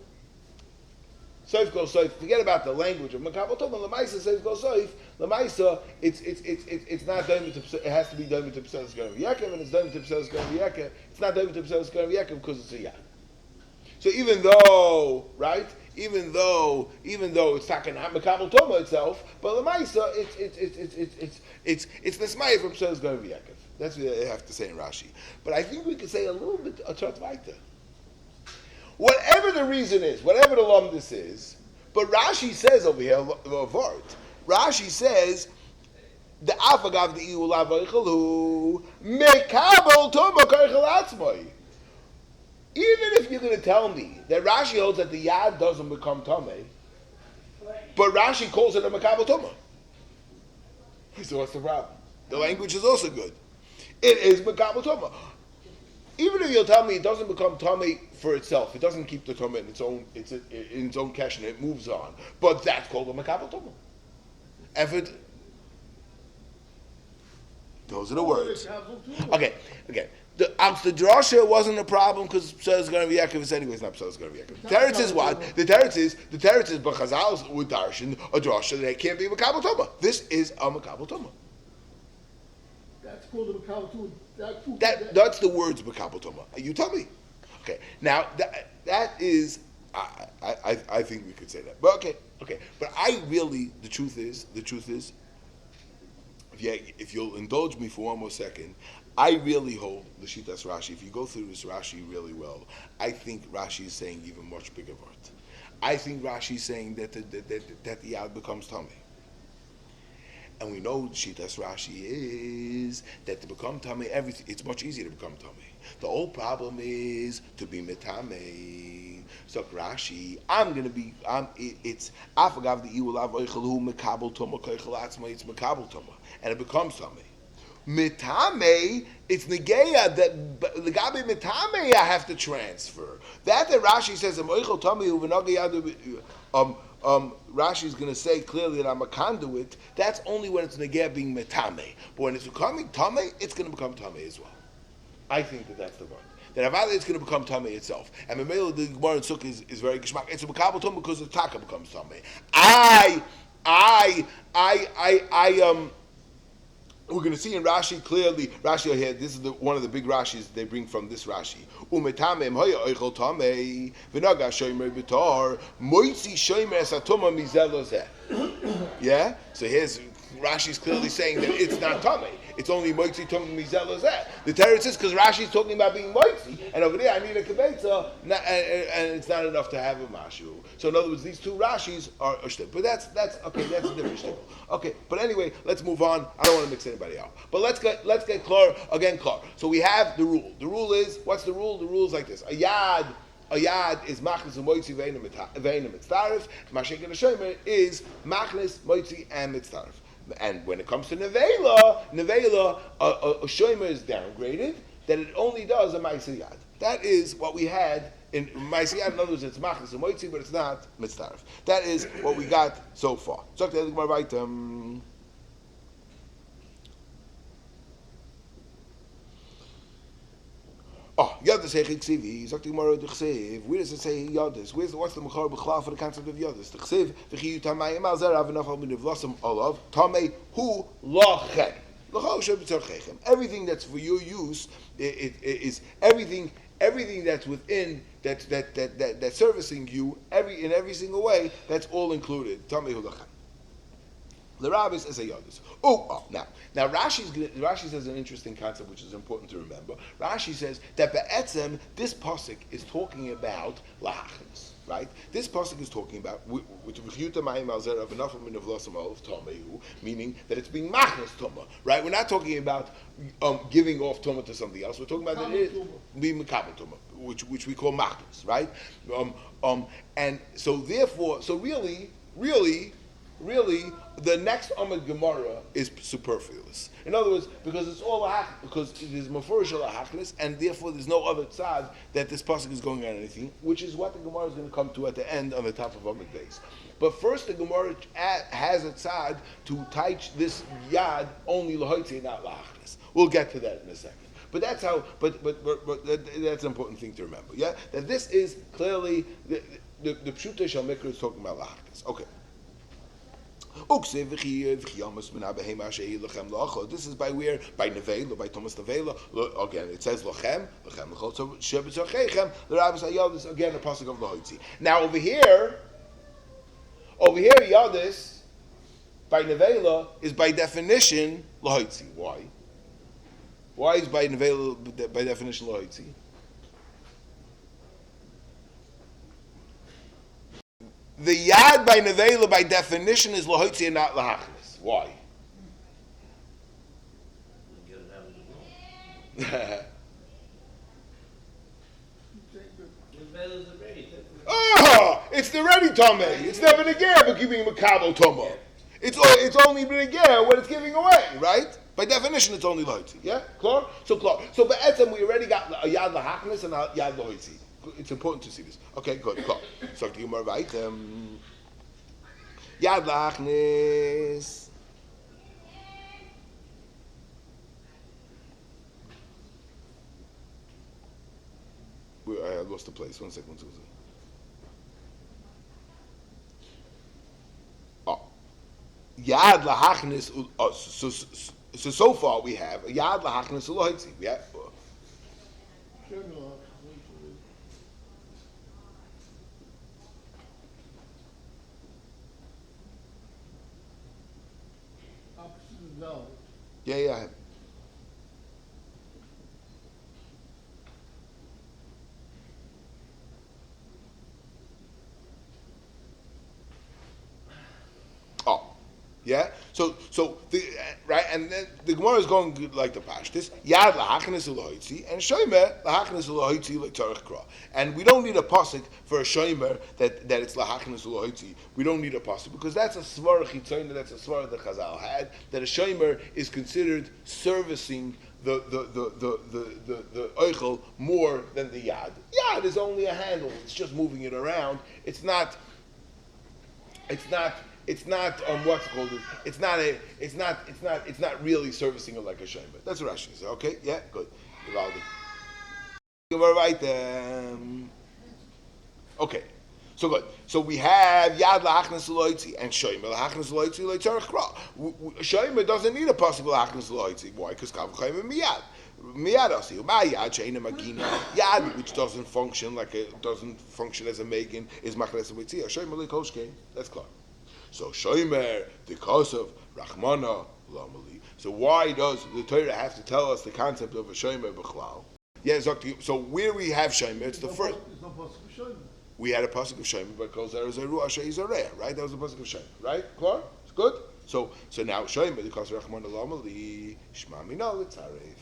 Speaker 1: Soif goes Soif, forget about the language of Makabel Tomei, Lamaisa says go Soif, Lamaisa, it's not Daimit, it has to be Daimit to Pselis Garam Yaakov, and it's Daimit to Pselis Garam Yaakov, it's not Daimit to Pselis Garam Yaakov because it's a Yad. So even though it's talking not Makabel Tomei itself, but Lamaisa, it's Nesmaya from Pselis Garam Yaakov. That's what I have to say in Rashi. But I think we could say a little bit a chart weiter. Whatever the reason is, whatever the lumdus is, but Rashi says over here, Rashi says, the afagav the iulav oichelu mekabel toma koichel atzmoi. Even if you're going to tell me that Rashi holds that the yad doesn't become tomei, but Rashi calls it a mekabel toma. So what's the problem? The language is also good. It is mekabel toma. Even if you'll tell me it doesn't become tummy for itself, it doesn't keep the tummy in its own cash and it moves on. But that's called a makabel tummy. Effort. Those are the words. Okay. The drasha wasn't a problem because Psel is going to be Yaakov. It's anyways not Psel is going to be Yaakov. The teretz is what? The teretz is but Chazal would darshan a drasha that it can't be makabel tummy. This is a makabel tummy.
Speaker 3: That's called a makabel tummy.
Speaker 1: That's the words Makabel Toma. You tell me. Okay. Now that is I think we could say that. But okay. But the truth is, if you'll indulge me for one more second, I really hold the Shitas Rashi. If you go through this Rashi really well, I think Rashi is saying even much bigger word. I think Rashi is saying that the Yad becomes Tomei. And we know Shitas Rashi is that to become Tamei, it's much easier to become Tamei. The whole problem is to be Metamei. So Rashi, it's Afagav the Iulav Oichelu Mekabel Toma Koichel Atzma, it's Mekabel Toma. And it becomes Tamei. Metamei, it's Negeya, that Legabe Metamei I have to transfer. That Rashi says, Oichel Tamei Uvenagayadu Rashi is going to say clearly that I'm a conduit. That's only when it's negeh being metame. But when it's becoming tame, it's going to become tame as well. I think that that's the one. That Avada is going to become tame itself. And Memela, the Gemara in Sukkah is very geshmak. It's a makabel tame because the taka becomes tame. We're going to see in Rashi clearly. Rashi here. This is one of the big Rashis they bring from this Rashi. Umetamem hoya oichel tamei v'naga shomer b'tar moitzi shomer esatoma mizelozeh. Yeah. So here's Rashi's clearly saying that it's not tamei. It's only moitzi tamei mizelozeh. The teretz is because Rashi's talking about being moitzi, and over there I need a kibetza, and it's not enough to have a mashu. So in other words, these two Rashis are shtick. But that's okay. That's a different shtick. Okay, but anyway, let's move on. I don't want to mix anybody out. But let's get klar again. Klar. So we have the rule. The rule is, what's the rule? The rule is like this: a yad is machnes and moitzi ve'enim mitzaref. Mashik and a shomer is machnes, moitzi, and mitzaref. And when it comes to nevela, a shomer is downgraded. That it only does a ma'aseh yad. That is what we had. In ma'aseh yad, in other words, it's machnes and moitzi, but it's not mitzaref. That is what we got so far. So the Gemara writes. Yadis hechik sivi. Sagt the Gemara the chsev. Where does it say yadis? What's the mechar b'chlal for the concept of yadis? The chsev v'chiyu tamayim al zer avinach al minivlasam olav tamei hu lachem. Everything that's for your use is everything that's within that's servicing you in every single way. That's all included. Tamei hu lachem. The rabbis is a yodis. Now Rashi says an interesting concept which is important to remember. Rashi says that be'etzem this pasuk is talking about lahachnis, right? This pasuk is talking about meaning that it's being machnas tuma, right? We're not talking about giving off tuma to something else. We're talking about that it is being mekabel tuma, which we call machnas, right? And so therefore, really, the next Amud Gemara is superfluous. In other words, because it's all because it is mafurish lahachnis, and therefore there's no other tzad that this pasuk is going on anything, which is what the Gemara is going to come to at the end on the top of Amud Beis. But first, the Gemara has a tzad to teach this yad only lahoitzi, not lahachnis. We'll get to that in a second. But that's how. But that's an important thing to remember. Yeah, that this is clearly the pshuta shal mikra is talking about lahachnis. Okay. This is by where? By Nevela, by Thomas Nevela. Again, it says Lochem, so the Rabbi Yadis, again, a pasuk of Lahoitzi. Now over here, Yadis, by Nevela, is by definition Lahoitzi. Why? Why is by Nevela, by definition Lahoitzi? The yad by nevela by definition is lahoitzi and not lahachnis. Why? It's the ready tomei. It's never negeh but giving makabel tomo. It's only negeh when it's giving away, right? By definition, it's only lahoitzi. Yeah, klar. So be'etzem we already got a yad lahachnis and a yad lahoitzi. It's important to see this. Okay, good. Cool. So the Gemara right. Yad lachnis. I lost the place. 1 second. Yad lachnis. So far we have a yad lachnis uloitzi. We have. Yeah. Yeah. So the right, and then the Gemara is going like the Pashtus. Yad lahachnis uloitzi and shomer lahachnis uloitzi like tzarich kra. And we don't need a pasuk for a shomer that it's lahachnis uloitzi. We don't need a pasuk because that's a svara chitzona. That's a svara that Chazal had that a shomer is considered servicing the oichel more than the yad. Yad is only a handle. It's just moving it around. It's not It's not. It's not what's it called. It's not a. It's not. It's not. It's not really servicing it like a shayma. That's what Rashi says. Okay. Yeah. Good. Givaldi. Okay. So good. So we have yad lahachnas loitzi and shoymer lahachnas loitzi loitzarich kra. Shoymer doesn't need a possible lahachnas loitzi. Why? Because kav chayim miyad. Miyad asi. Ma'yad sheina magina. Yad, which doesn't function as a megan, is machnas loitzi. Shoymer likoshkein. That's clear. So shoymer because of rachmana lamali. So why does the Torah have to tell us the concept of a shoymer b'chlal? Yeah, so where we have shoymer, it's the first. We had a pasuk of Shomer, but calls there is a ruach sheizareh, right? That was a pasuk of Shomer, right? Clear? It's good. So now Shomer because Rachman Elamali Shma Mina L'Tzaref.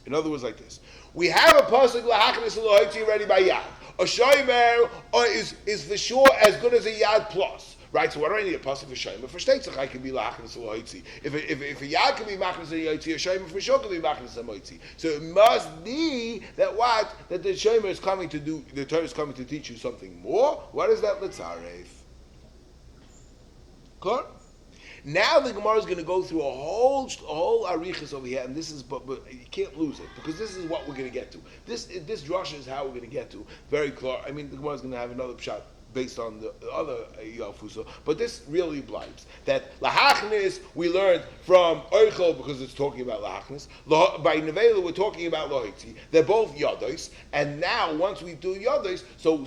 Speaker 1: In other words, like this: we have a pasuk lahachnis loitzi ready by yad. A Shomer is for sure as good as a yad plus. Right, so what do I need a pasuk for shomer? For shteitzach, I can be lachnas loitzi. If a yad can be machnas loitzi, a shomer for sure can be machnas loitzi. So it must be that that the shomer is coming to do. The Torah is coming to teach you something more. What is that letzaref? Clear? Now the Gemara is going to go through a whole arichas over here, and this is but you can't lose it because this is what we're going to get to. This drasha is how we're going to get to. Very clear. I mean, the Gemara is going to have another pshat based on the other Yafusa, but this really blights that lahachnis we learned from Oichel because it's talking about lahachnis. By Nevela we're talking about lohitzi. They're both yados, and now once we do yados, so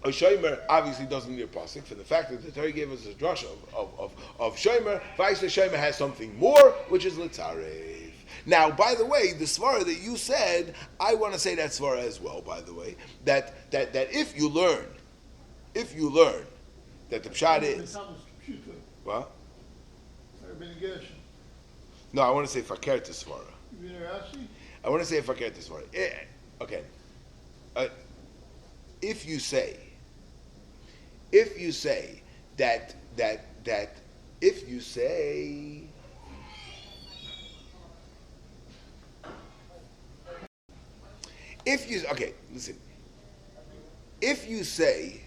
Speaker 1: a shomer obviously doesn't need a pasuk for the fact that the Torah gave us a drush of shomer. Vice the shomer has something more, which is litzareh. Now, by the way, the svara that you said, I want to say that svara as well. By the way, that if you learn that the pshat is what? No, I want to say fakir to svara. I want to say fakir to svara. Okay. If you say that if you say okay, listen. If you say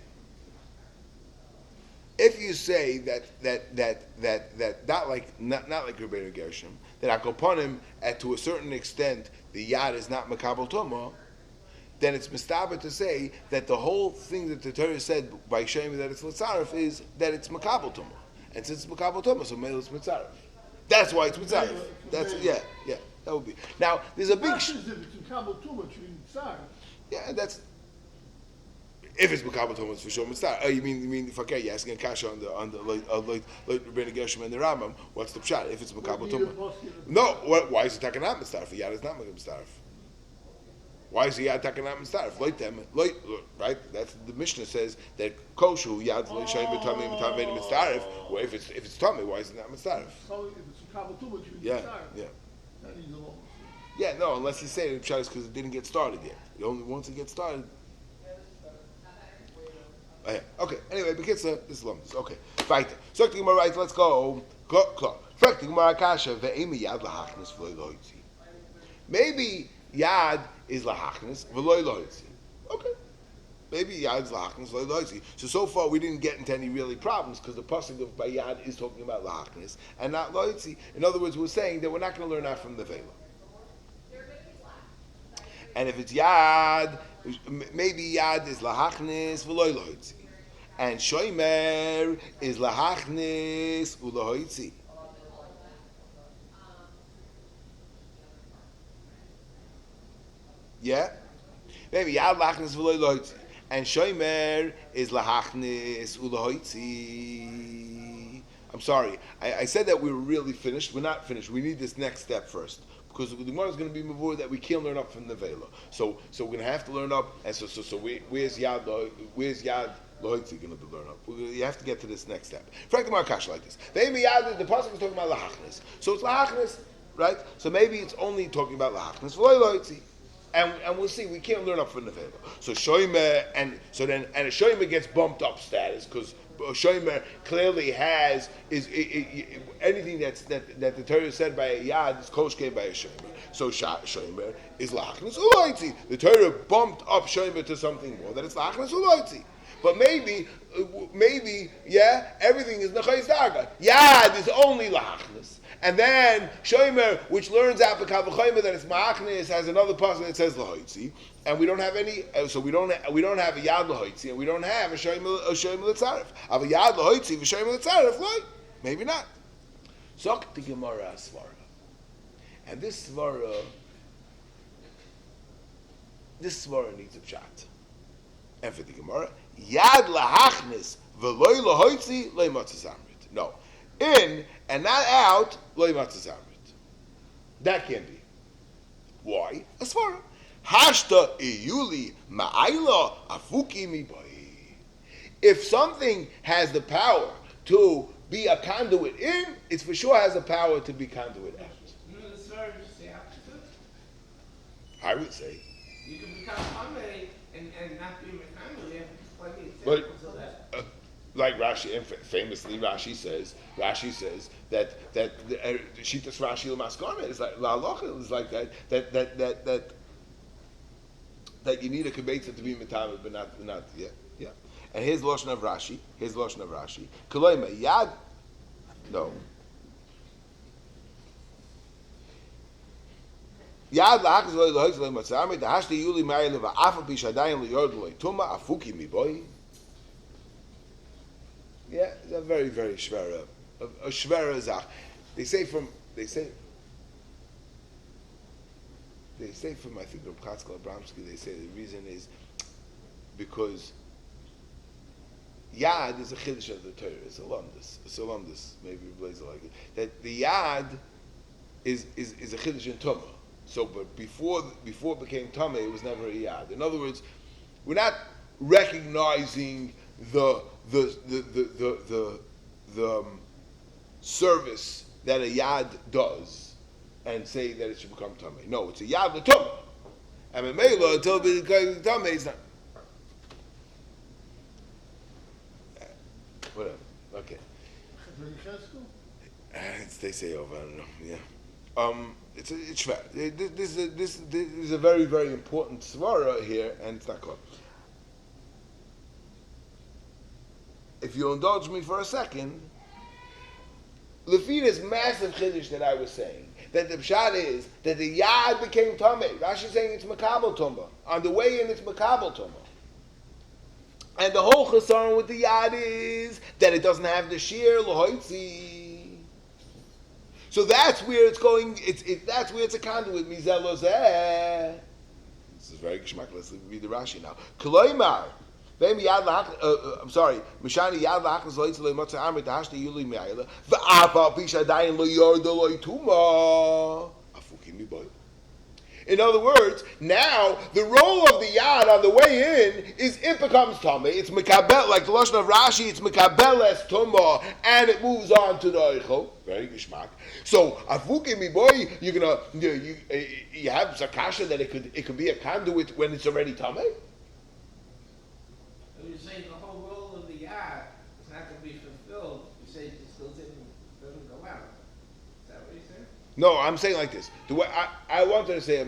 Speaker 1: that not like Rebbeinu Gershom, that Akoponim to a certain extent the yad is not makabel tomo, then it's mistaber to say that the whole thing that the Torah said by showing that it's litzaref is that it's makabel tomo, and since it's makabel tomo, so mele it's mitzaref. That's why it's mitzaref. That's yeah. That would be. Now there's a big. Yeah, that's. If it's makabel tomo, it's for sure mitzaref. Oh, you mean fakir? You're asking a kasha on the like Rebbeinu Gershom and the Rambam. What's the pshat? If it's makabel tomo, no. Why is it taken out mitzaref? Yad is not mitzaref. Why is the yad taken out mitzaref? Right? That's the Mishnah says that koshu yad leishayin b'tamei b'tamei mitzaref. Well, if it's tummy, why is it not mitzaref? Yeah, no, unless you say the pshat is because it didn't get started yet. Once it gets started. Okay. Anyway, because this is long. Okay. Right. So the Gemara, right? Let's go. Frek the Gemara kasha ve'emi yad lahachnis v'loy loitzi. Maybe yad is lahachnis v'loy loitzi. Okay. Maybe yad is lahachnis v'loy loitzi. So far we didn't get into any really problems because the pasuk of by yad is talking about lahachnis and not loitzi. In other words, we're saying that we're not going to learn that from the vela. And if it's yad, maybe yad is lahachnis v'loy loitzi, and shomer is lahachnis u'loitzi. Yeah, maybe yad lahachnis v'loy loitzi, and shomer is lahachnis u'loitzi. I'm sorry, I said that we were really finished. We're not finished. We need this next step first. Because the Gemara is going to be mavur that we can't learn up from the Vela. So we're going to have to learn up, and so where's Yad Loitzi going to be learned up? You have to get to this next step. Frank the Marakash like this. The pasuk is talking about lahachnis. So it's lahachnis, right? So maybe it's only talking about lahachnis v'loy loitzi. And we'll see, we can't learn up from the Vela. So shomer, and a shomer gets bumped up status, because shomer clearly has anything that the Torah said by a yad is koshke by a shomer. So shomer is lachnas uloitzi. The Torah bumped up shomer to something more that it's lachnas uloitzi. but maybe, everything is nechayis darga. Yad is only lahachnis. And then Shomer, which learns out the kavachayim that it's ma'achnis, has another pasuk that says lahoitzi, and we don't have any. So we don't have a yad lahoitzi, and we don't have a shomer letzaref. Have a yad lahoitzi, a shomer letzaref, like maybe not. Zok the Gemara svara, and this svara needs a pshat. And for the Gemara, yad lahachnis v'loy lahoitzi le'matzah zamrit. No. In and not out, loy matzah zamrit. That can't be. Why? Asvara. Hashta iyuli ma'ayla afuki mi boy. If something has the power to be a conduit in, it for sure has the power to be conduit out.
Speaker 2: You know the Svara just say opposite?
Speaker 1: I would say.
Speaker 2: You can become Amei and not be Mekano. They have plenty of
Speaker 1: But
Speaker 2: examples of that.
Speaker 1: like Rashi, and famously Rashi says that Shitas Rashi l'maskana is like la'alocha is like that you need a kibetza to be metamed, but not yet. Yeah. And here's lashon of Rashi. Koloima yad. No. Yad la'achas lo'hoitz lo'matzamid hashti yuli ma'il va'afa b'shadayim li'yod lo'ituma afuki mi boy. Yeah, it's a very, very shvera, a shvera zach. They say from I think Reb Chatzkel Abramsky, they say the reason is because yad is a chiddush of the Torah. It's a lumdus. Maybe Blazer like it. That the yad is a chiddush in Tumah. So, but before it became Tumah, it was never a yad. In other words, we're not recognizing the service that a yad does and say that it should become tamei. No, it's a yad l'tumah. And memela until it becomes tamei, it's not. Whatever. Okay. They say over. I don't know. Yeah. It's shver. This is a very, very important svara here, and it's not called. If you indulge me for a second, Lefi this massive chiddush that I was saying, that the pshat is that the yad became tamei. Rashi is saying it's makabel tumah. On the way in, it's makabel tumah. And the whole chassaron with the yad is that it doesn't have the sheer lohoitzi. So that's where it's going. That's where it's a conduit. Mizelozeh. This is very geschmack. Let's read the Rashi now. Koloimar. I'm sorry. Mishani yad la'achas loitz le'motzei amrit hashti yuli me'ayla v'apa pishadayin lo yorda lo ituma afuki mi boy. In other words, now the role of the yad on the way in is it becomes tamei. It's mekabel, like the lashon of Rashi. It's mekabel es tumah, and it moves on to the eichel. Very geschmack. So afuki mi boy, you have zakasha that it could be a conduit when it's already tamei.
Speaker 2: You're saying the whole role of the yad is not going to be fulfilled. You say it still doesn't go out. Is that what you're saying?
Speaker 1: No, I'm saying like this. The way I wanted to say a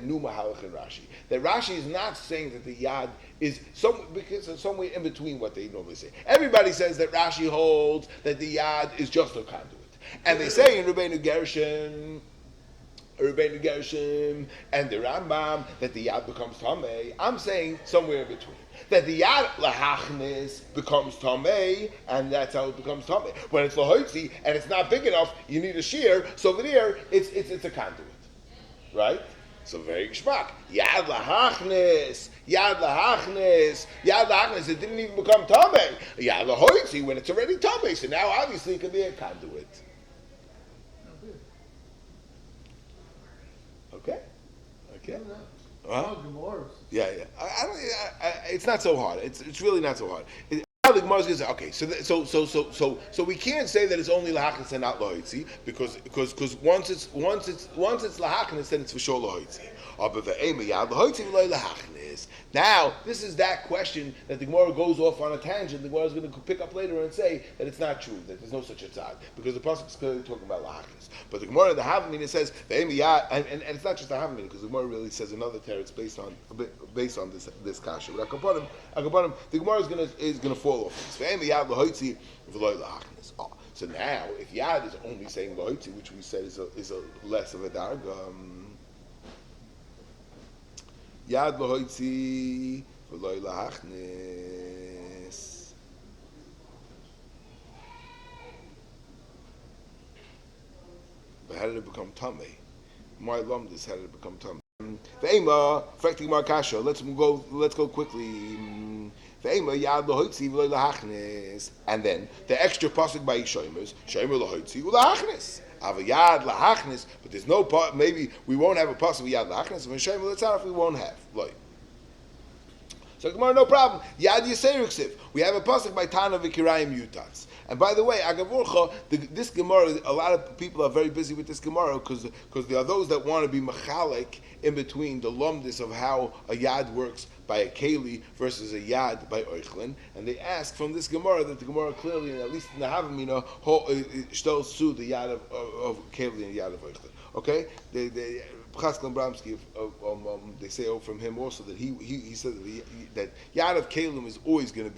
Speaker 1: new mahalach in Rashi. That Rashi is not saying that the yad is because it's somewhere in between what they normally say. Everybody says that Rashi holds that the yad is just a conduit, and they say in Rabbeinu Gershon and the Rambam that the yad becomes tamei. I'm saying somewhere in between. That the yad lahachnis becomes tamei, and that's how it becomes tamei. When it's lahoitzi and it's not big enough, you need a shear. So over there, it's a conduit, right? So very geschmack. Yad lahachnis. It didn't even become tamei. Yad lahoitzi when it's already tamei. So now obviously it can be a conduit. Okay. Huh? Yeah. It's not so hard. It's really not so hard. Okay, so we can't say that it's only lahachnis and not lahoitzi because once it's lahachnis, then it's for sure lahoitzi. But the aim yad lahoitzi v'lo lahachnis. lachnis. Now, this is that question that the Gemara goes off on a tangent. The Gemara is going to pick up later and say that it's not true, that there's no such a tzad, because the pasuk is clearly talking about lachnis. But the Gemara, the Havamina says, and it's not just the Havamina, because the Gemara really says another teretz based on this kasha. But Akapanim, the Gemara is going to fall off this. Oh, so now, if Yad is only saying Loitzi, which we said is a less of a darga, Yad Loitzi v'loy lahachnis. But how did it become Tameh? My lumdis, how did it become Tameh? Ve'ema, affecting Mar Kasha. Let's go quickly. Ve'ema yad lohoitzi v'loy lahachnis. And then the extra pasuk by Shomer lohoitzi v'lahachnis. Ava yad lahachnis, but there's no part. Maybe we won't have a pasuk yad lahachnis. When Shomer l'tzaraf, we won't have loy. So Gemara, no problem. Yad Yiseriksiv. We have a pasuk by Tana v'Kirayim Yutats. And by the way, Agavurcha, this Gemara, a lot of people are very busy with this Gemara because there are those that want to be machalik in between the lumdis of how a yad works by a keli versus a yad by oichlin, and they ask from this Gemara that the Gemara clearly, at least in the Havamina, shtel su the yad of keli and yad of oichlin. Okay, Chaskel Bramsky, they say from him also that he said that Yad of Kalim is always going to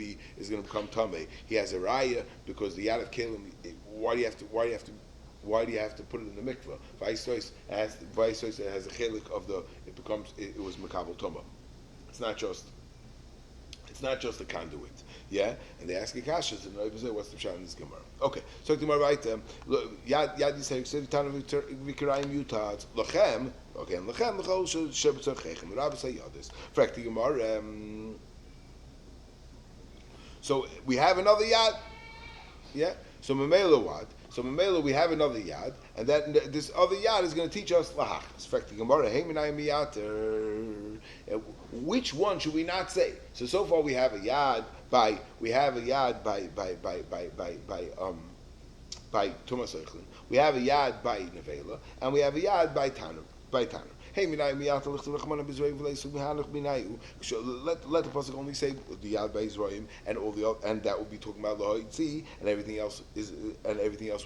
Speaker 1: become Tameh. He has a raya because the Yad of Kalim. Why do you have to put it in the mikvah? Vice versa, it has a chelik of it was Makabel Toma. It's not just a conduit. Yeah, and they ask Akashas and what's the shot in this Gemara? Okay, so the Gemara right Yad Yisrael Tana v'Kirayim Yutat Lachem. Okay, and Lachem l'chol shebetzor chechem. Rabbi say Yadis. Fact the Gemara. So we have another Yad. Yeah. So Mamela what? So Mamela we have another Yad, and that this other Yad is going to teach us lahachas. Fact the Gemara. Heiminayim miyater. Which one should we not say? So far we have a Yad by Tumas Eichlin. We have a Yad by Nevela, and we have a Yad by Tanner. Hey, let the pasuk only say the Yad by Israel and all the other, and that will be talking about Lahaitzi, and everything else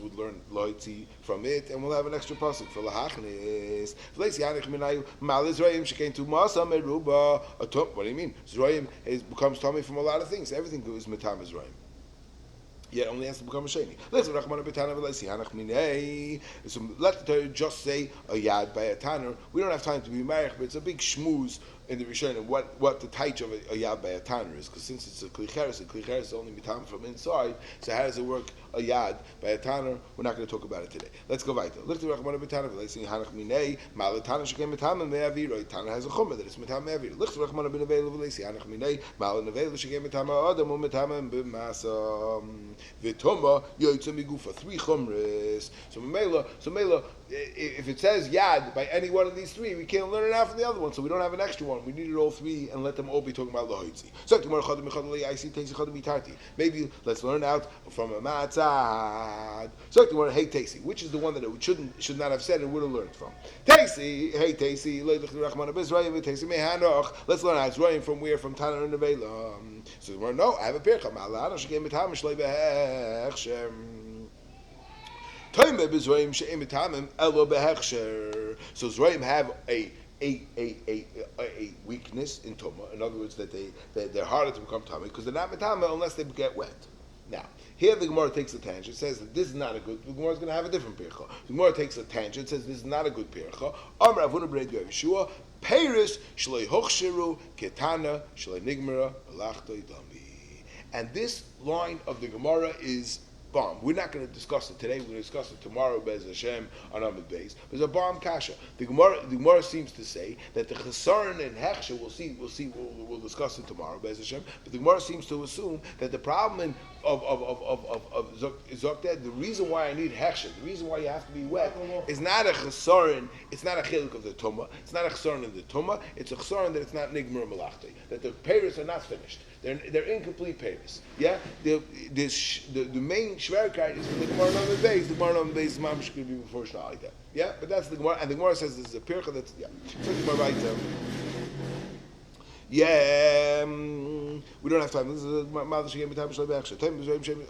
Speaker 1: would learn Lahaitzi from it, and we'll have an extra pasuk for Lahachnis. What do you mean? Zroim becomes tummy from a lot of things. Everything is Matam Zroim. Yet only has to become a sheni. So let the Torah just say a yad by a tanner. We don't have time to be married, but it's a big shmooze in the Rishon and what the taich of a yad by a tanner is. Because since it's a klicheres, and klicheres is only mitam from inside, so how does it work a yad by a tanner? We're not going to talk about it today. Let's go weiter. Look to Rachmana b'tanner v'leising hanach minei mal tanner shekem mitam me'aviro. Tanner has a chumah that it's mitam me'aviro. Look to Rachmana b'nevela v'leising hanach minei mal nevela shekem mitam adam u'mitam b'masam v'toma yoytza migufa 3 chumres. So mela, if it says yad by any one of these 3, we can't learn it out from the other one, so we don't have an extra one. We needed all 3 and let them all be talking about lahoitzi. So maybe let's learn out from a matzad. So hey Tasi, which is the one that it should not have said and would have learned from? Tasi, hey Tasi, let's learn out Zrayim from where? From Tanner and Nevela. So no, I have a pircha. So Zrayim have a weakness in Tumah. In other words, that they're harder to become Tumah because they're not Metama unless they get wet. Now, here the Gemara takes a tangent, says that this is not a good. The Gemara is going to have a different pircha. The Gemara takes a tangent, says this is not a good pircha. Amar Avuna b'Rei Yeshua, Peiris shlei hochsheru ketana shlei nigmara alachtoi dami. And this line of the Gemara is bomb. We're not going to discuss it today. We're going to discuss it tomorrow, Bez Hashem, on Amid Beis. There's a bomb kasha. The Gemara seems to say that the chesaron and hechsher, we'll discuss it tomorrow, Bez Hashem. But the Gemara seems to assume that the problem of Zokted, the reason why I need hechsher, the reason why you have to be wet, is not a chesaron. It's not a chiluk of the tumah. It's not a chesaron in the tumah. It's a chesaron that it's not nigmar malachti. That the peiros are not finished. They're incomplete peiros. Yeah, the main Shverkeit is from the Gemara Amid Beis. The Gemara Amid Beis mamish could be before Shna like that. Yeah, but that's the Gemara, and the Gemara says this is a pircha that's yeah. So the Gemara right Yeah, we don't have time. This is Mother Shem Time Shlem Action. Time is Shem.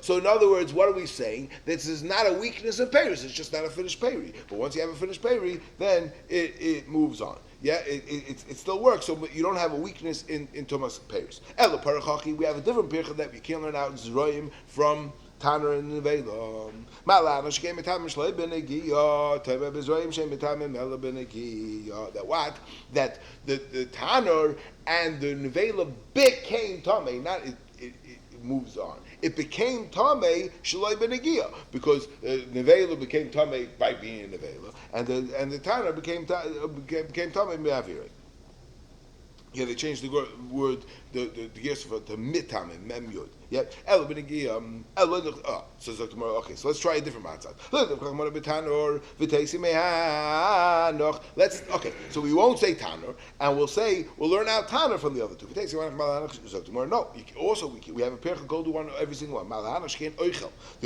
Speaker 1: So in other words, what are we saying? This is not a weakness in Paris, it's just not a finished Peri. But once you have a finished Peri, then it moves on. Yeah, it still works, so you don't have a weakness in Thomas Paris. Elo Parachachi, we have a different Pircha that we can learn out Zroim from Tanner and Nevela. That what? That the Tanner and the Nevela became Tameh, not it moves on. It became Tameh Shalai Benegia because Nevela became Tameh by being in Nevela, and the Tanner became Tameh Me'avirei. Yeah, they changed the word, the Yosef to mitamim, mem yud. Yeah, el benegiyah. So tomorrow. Okay, so let's try a different matzah. Let's. Okay, so we won't say tanor, and we'll learn out tanor from the other two. Tomorrow, no. We have a percha go to one every single one. The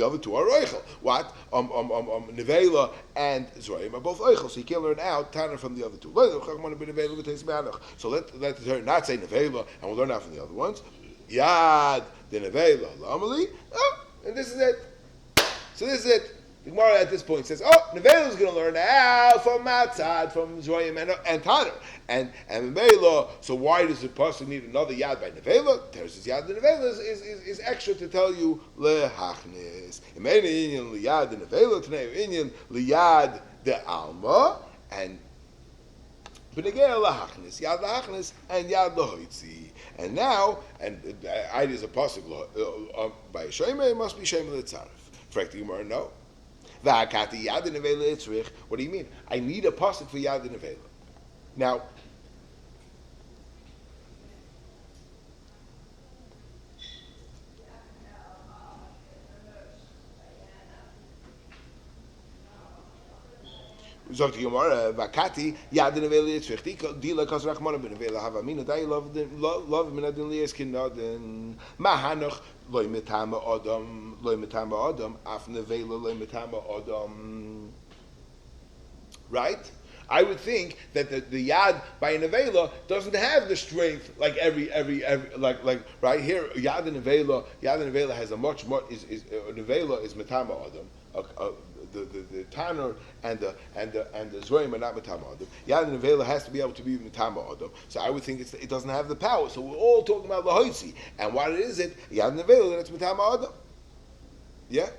Speaker 1: other two are oichel. What? Nevela and Zorim are both oichel, so you can't learn out tanor from the other two. So let her not say nevela, and we'll learn out from the other ones. Yad the nevela lamali. Oh, and this is it. So this is it. The Gemara at this point says, "Oh, nevela is going to learn out from Matzad, from Zoyim and Tanner, and nevela. So why does the person need another yad by nevela? There's this yad. The nevela is extra to tell you lehachnis. Imeni inyan liyad the nevela today. Inyan liyad the alma and." B'negei lahachnis, yad lahachnis, and yad lahoitzi. And now, I is a pasuk by Shema, it must be Shema l'tzaref. Correct the Gemara, no. V'hakati yad nevela itzrich. What do you mean? I need a pasuk for yad nevela. Now, Zogt Gemara, Vakati, Yad Nevela Yitzvich, Dila Kas Rachmana Benevela Havamina, Dai love Minadin Lias Kinadin, Mahanoch, Loy Metama Adam, Af Nevela, Loy Metama Adam. Right? I would think that the yad by nevela doesn't have the strength like every like right here yad and nevela has a much more is nevela is metama adam. The tanner and the zorim are not metama adam. Yad and nevela has to be able to be metama adam. So I would think it doesn't have the power. So we're all talking about lahoitzi, and what is it? Yad and nevela, then it's metama adam. Yeah.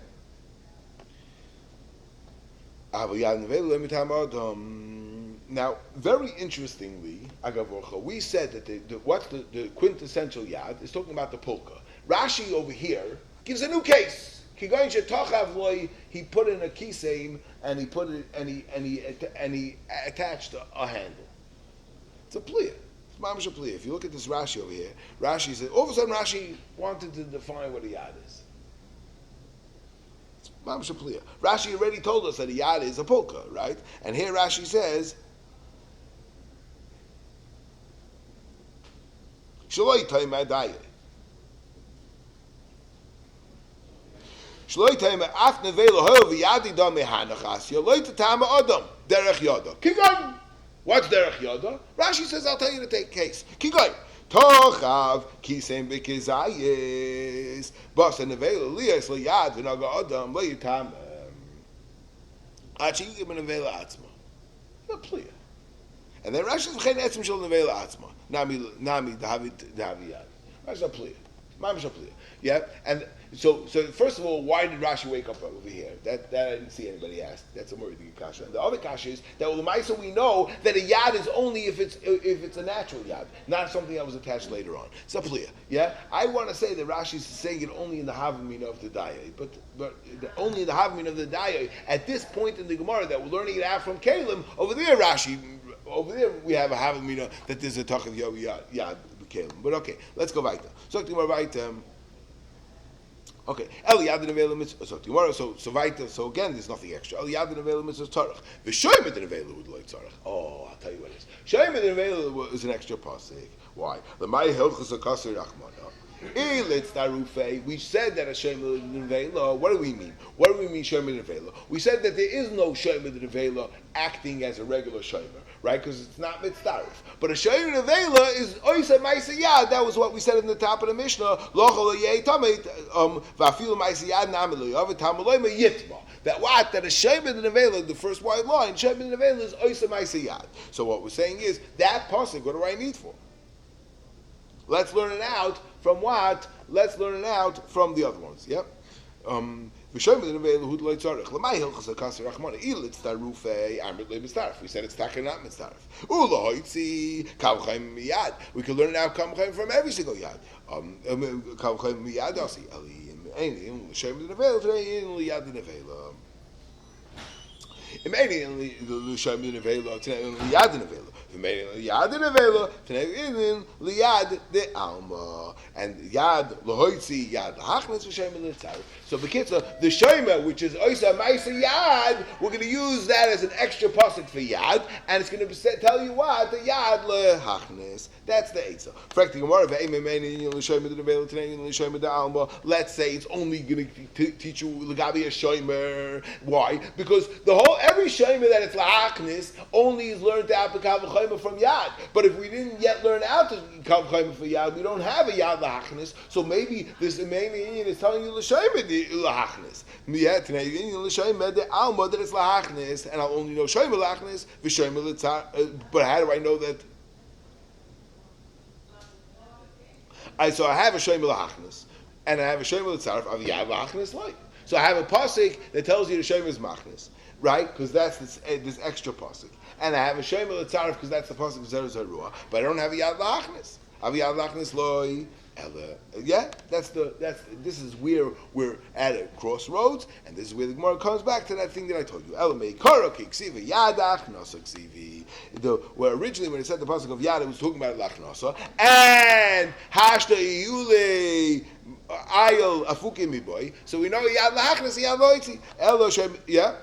Speaker 1: Now, very interestingly, we said that what's the quintessential yad is talking about the polka. Rashi over here gives a new case. He put in a kiseim and he put it and he attached a handle. It's a pliya. It's mamash a pliya. If you look at this Rashi over here, Rashi said all of a sudden Rashi wanted to define what a yad is. Rashi already told us that a yad is a polka, right? And here Rashi says, Shaloi taima adaye. Shaloi taima af nevela ho v'yadi da mehanachas yoloi tatama adam derech yada. Keep going. What's derech yada? Rashi says, I'll tell you to take case. Keep going. Tochav kisem b'kizayis bas nevela lias liyad v'naga adam lo yitam achi yigim nevela atzma. Not clear. And then Rashi says v'chein etzim shel nevela atzma nami dahavi yad. Rashi not clear. Mamish not clear. Yeah, and so first of all, why did Rashi wake up over here? That I didn't see anybody ask. That's a Moridi kasha. And the other kasha is that Ulamaisa we know that a yad is only if it's a natural yad, not something that was attached later on. It's a clear. Yeah, I want to say that Rashi is saying it only in the havamina of the daya, but only in the havamina of the daya. At this point in the Gemara that we're learning it out from Kalim, over there Rashi, over there we have a havamina that there's a tach of yad. But okay, let's go weiter. So weiter. Okay, El Yad Nevela Mitzvah. So tomorrow, so weiter. So again, there's nothing extra. El Yad Nevela Mitzvah Tzarech. V'Shoyim Nevela would like Tzarech. Oh, I'll tell you what it is. Shoyim Nevela is an extra pasuk. Why? The Mai Hilchus Akasir Rachmana. We said that a Shomer Nevela. What do we mean? What do we mean Shomer Nevela? We said that there is no Shomer Nevela acting as a regular Shomer, right? Because it's not mitzdarif. But a Shomer Nevela is Oisa Maisa Yad. That was what we said in the top of the Mishnah. That what? That a Shomer Nevela, the first white line, Shomer Nevela is Oisa Maisa Yad. So what we're saying is, that pasuk, what do I need for? Let's learn it out from what? Let's learn it out from the other ones. Yep. We said it's taka not mitzdarif. We can learn it out from every single yad. And yad lohoitzi yad hachnes v'shemer l'tzarif. So b'kitzur, the shomer, which is oisa ma'isa yad, we're going to use that as an extra pasuk for yad, and it's going to tell you what the yad lehachnes. That's the eitzah. Let's say it's only going to teach you l'gabi a shomer. Why? Because every shomer that it's lahachnes only is learned out the kav v'chomer from yad. But if we didn't yet learn out the kav v'chomer for yad, we don't have a yad lahachnes. So maybe this main Indian is telling you l'shomer the lahachnes. Yeah, tonight l'shomer the alma that it's lahachnes, and I'll only know shomer lahachnes v'shomer l'tzar. But how do I know that? So I have a shomer lahachnes, and I have a shomer l'tzarif of yad lahachnes like. So I have a pasuk that tells you the shomer is machnes, right? Because that's this extra pasuk. And I have a shomer l'tzarif because that's the pasuk of Zer Zerua. But I don't have a yad lahachnes. I have yad lahachnes loy. Yeah, this is where we're at a crossroads, and this is where the Gemara comes back to that thing that I told you. Where originally when it said the pasuk of Yad, it was talking about lachnasa and hashta iyule ayel afukim miboy. So we know Yad lachnas Yad loitzi. Yeah,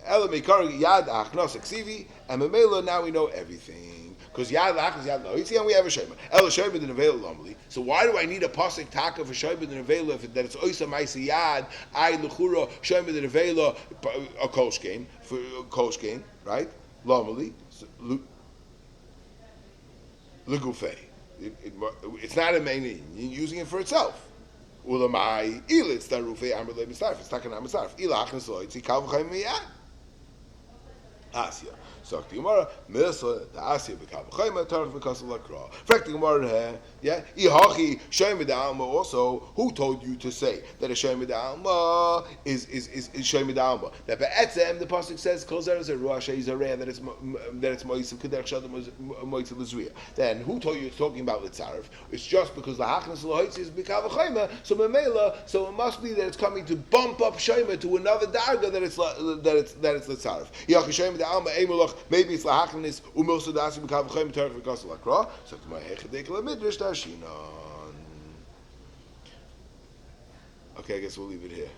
Speaker 1: Ela meikar Yad achnasa ksivi, and memela now we know everything. Because Yad Lachas Yad Loitzi, and we have a Shema. El Shema the Nevela Lomli. So why do I need a pasuk taka for Shema the Nevela if that it's Oisa Maisa Yad, I Lechura Shema the Nevela a Kolshkein for Kolshkein, right? Lomli, Legufei. It's not a main you're using it for itself. Ulamai Ilitz Darufei Amr Le Mistarf. It's taka not Mistarf. Ilachas Loitzi Kalvachem Yad. Asya. So the Gemara, Milsa, the Asya b'Kal v'Chayma, Tarach v'Kasel Lakra. Fact the Gemara, yeah, Ihachi Shomer d'Alma. Also, who told you to say that a Shomer d'Alma is Shomer d'Alma? That be'etzem the pasuk says Kol Zer Zerua Sheizareh that it's Moisav Kederach Shadam Moisav L'Zriya. Then who told you it's talking about Litzarif? It's just because the Hachnas L'Hoitzi is b'Kal v'Chayma. So Memela, so it must be that it's coming to bump up Shomer to another darga that it's Litzarif. Ihachi Shomer d'Alma Eimulach. Maybe it's lahachnis umilsa dasi b'kav v'chayim tarach v'kasel lakra. So to my hechadek l'midrash tashinon. Okay, I guess we'll leave it here.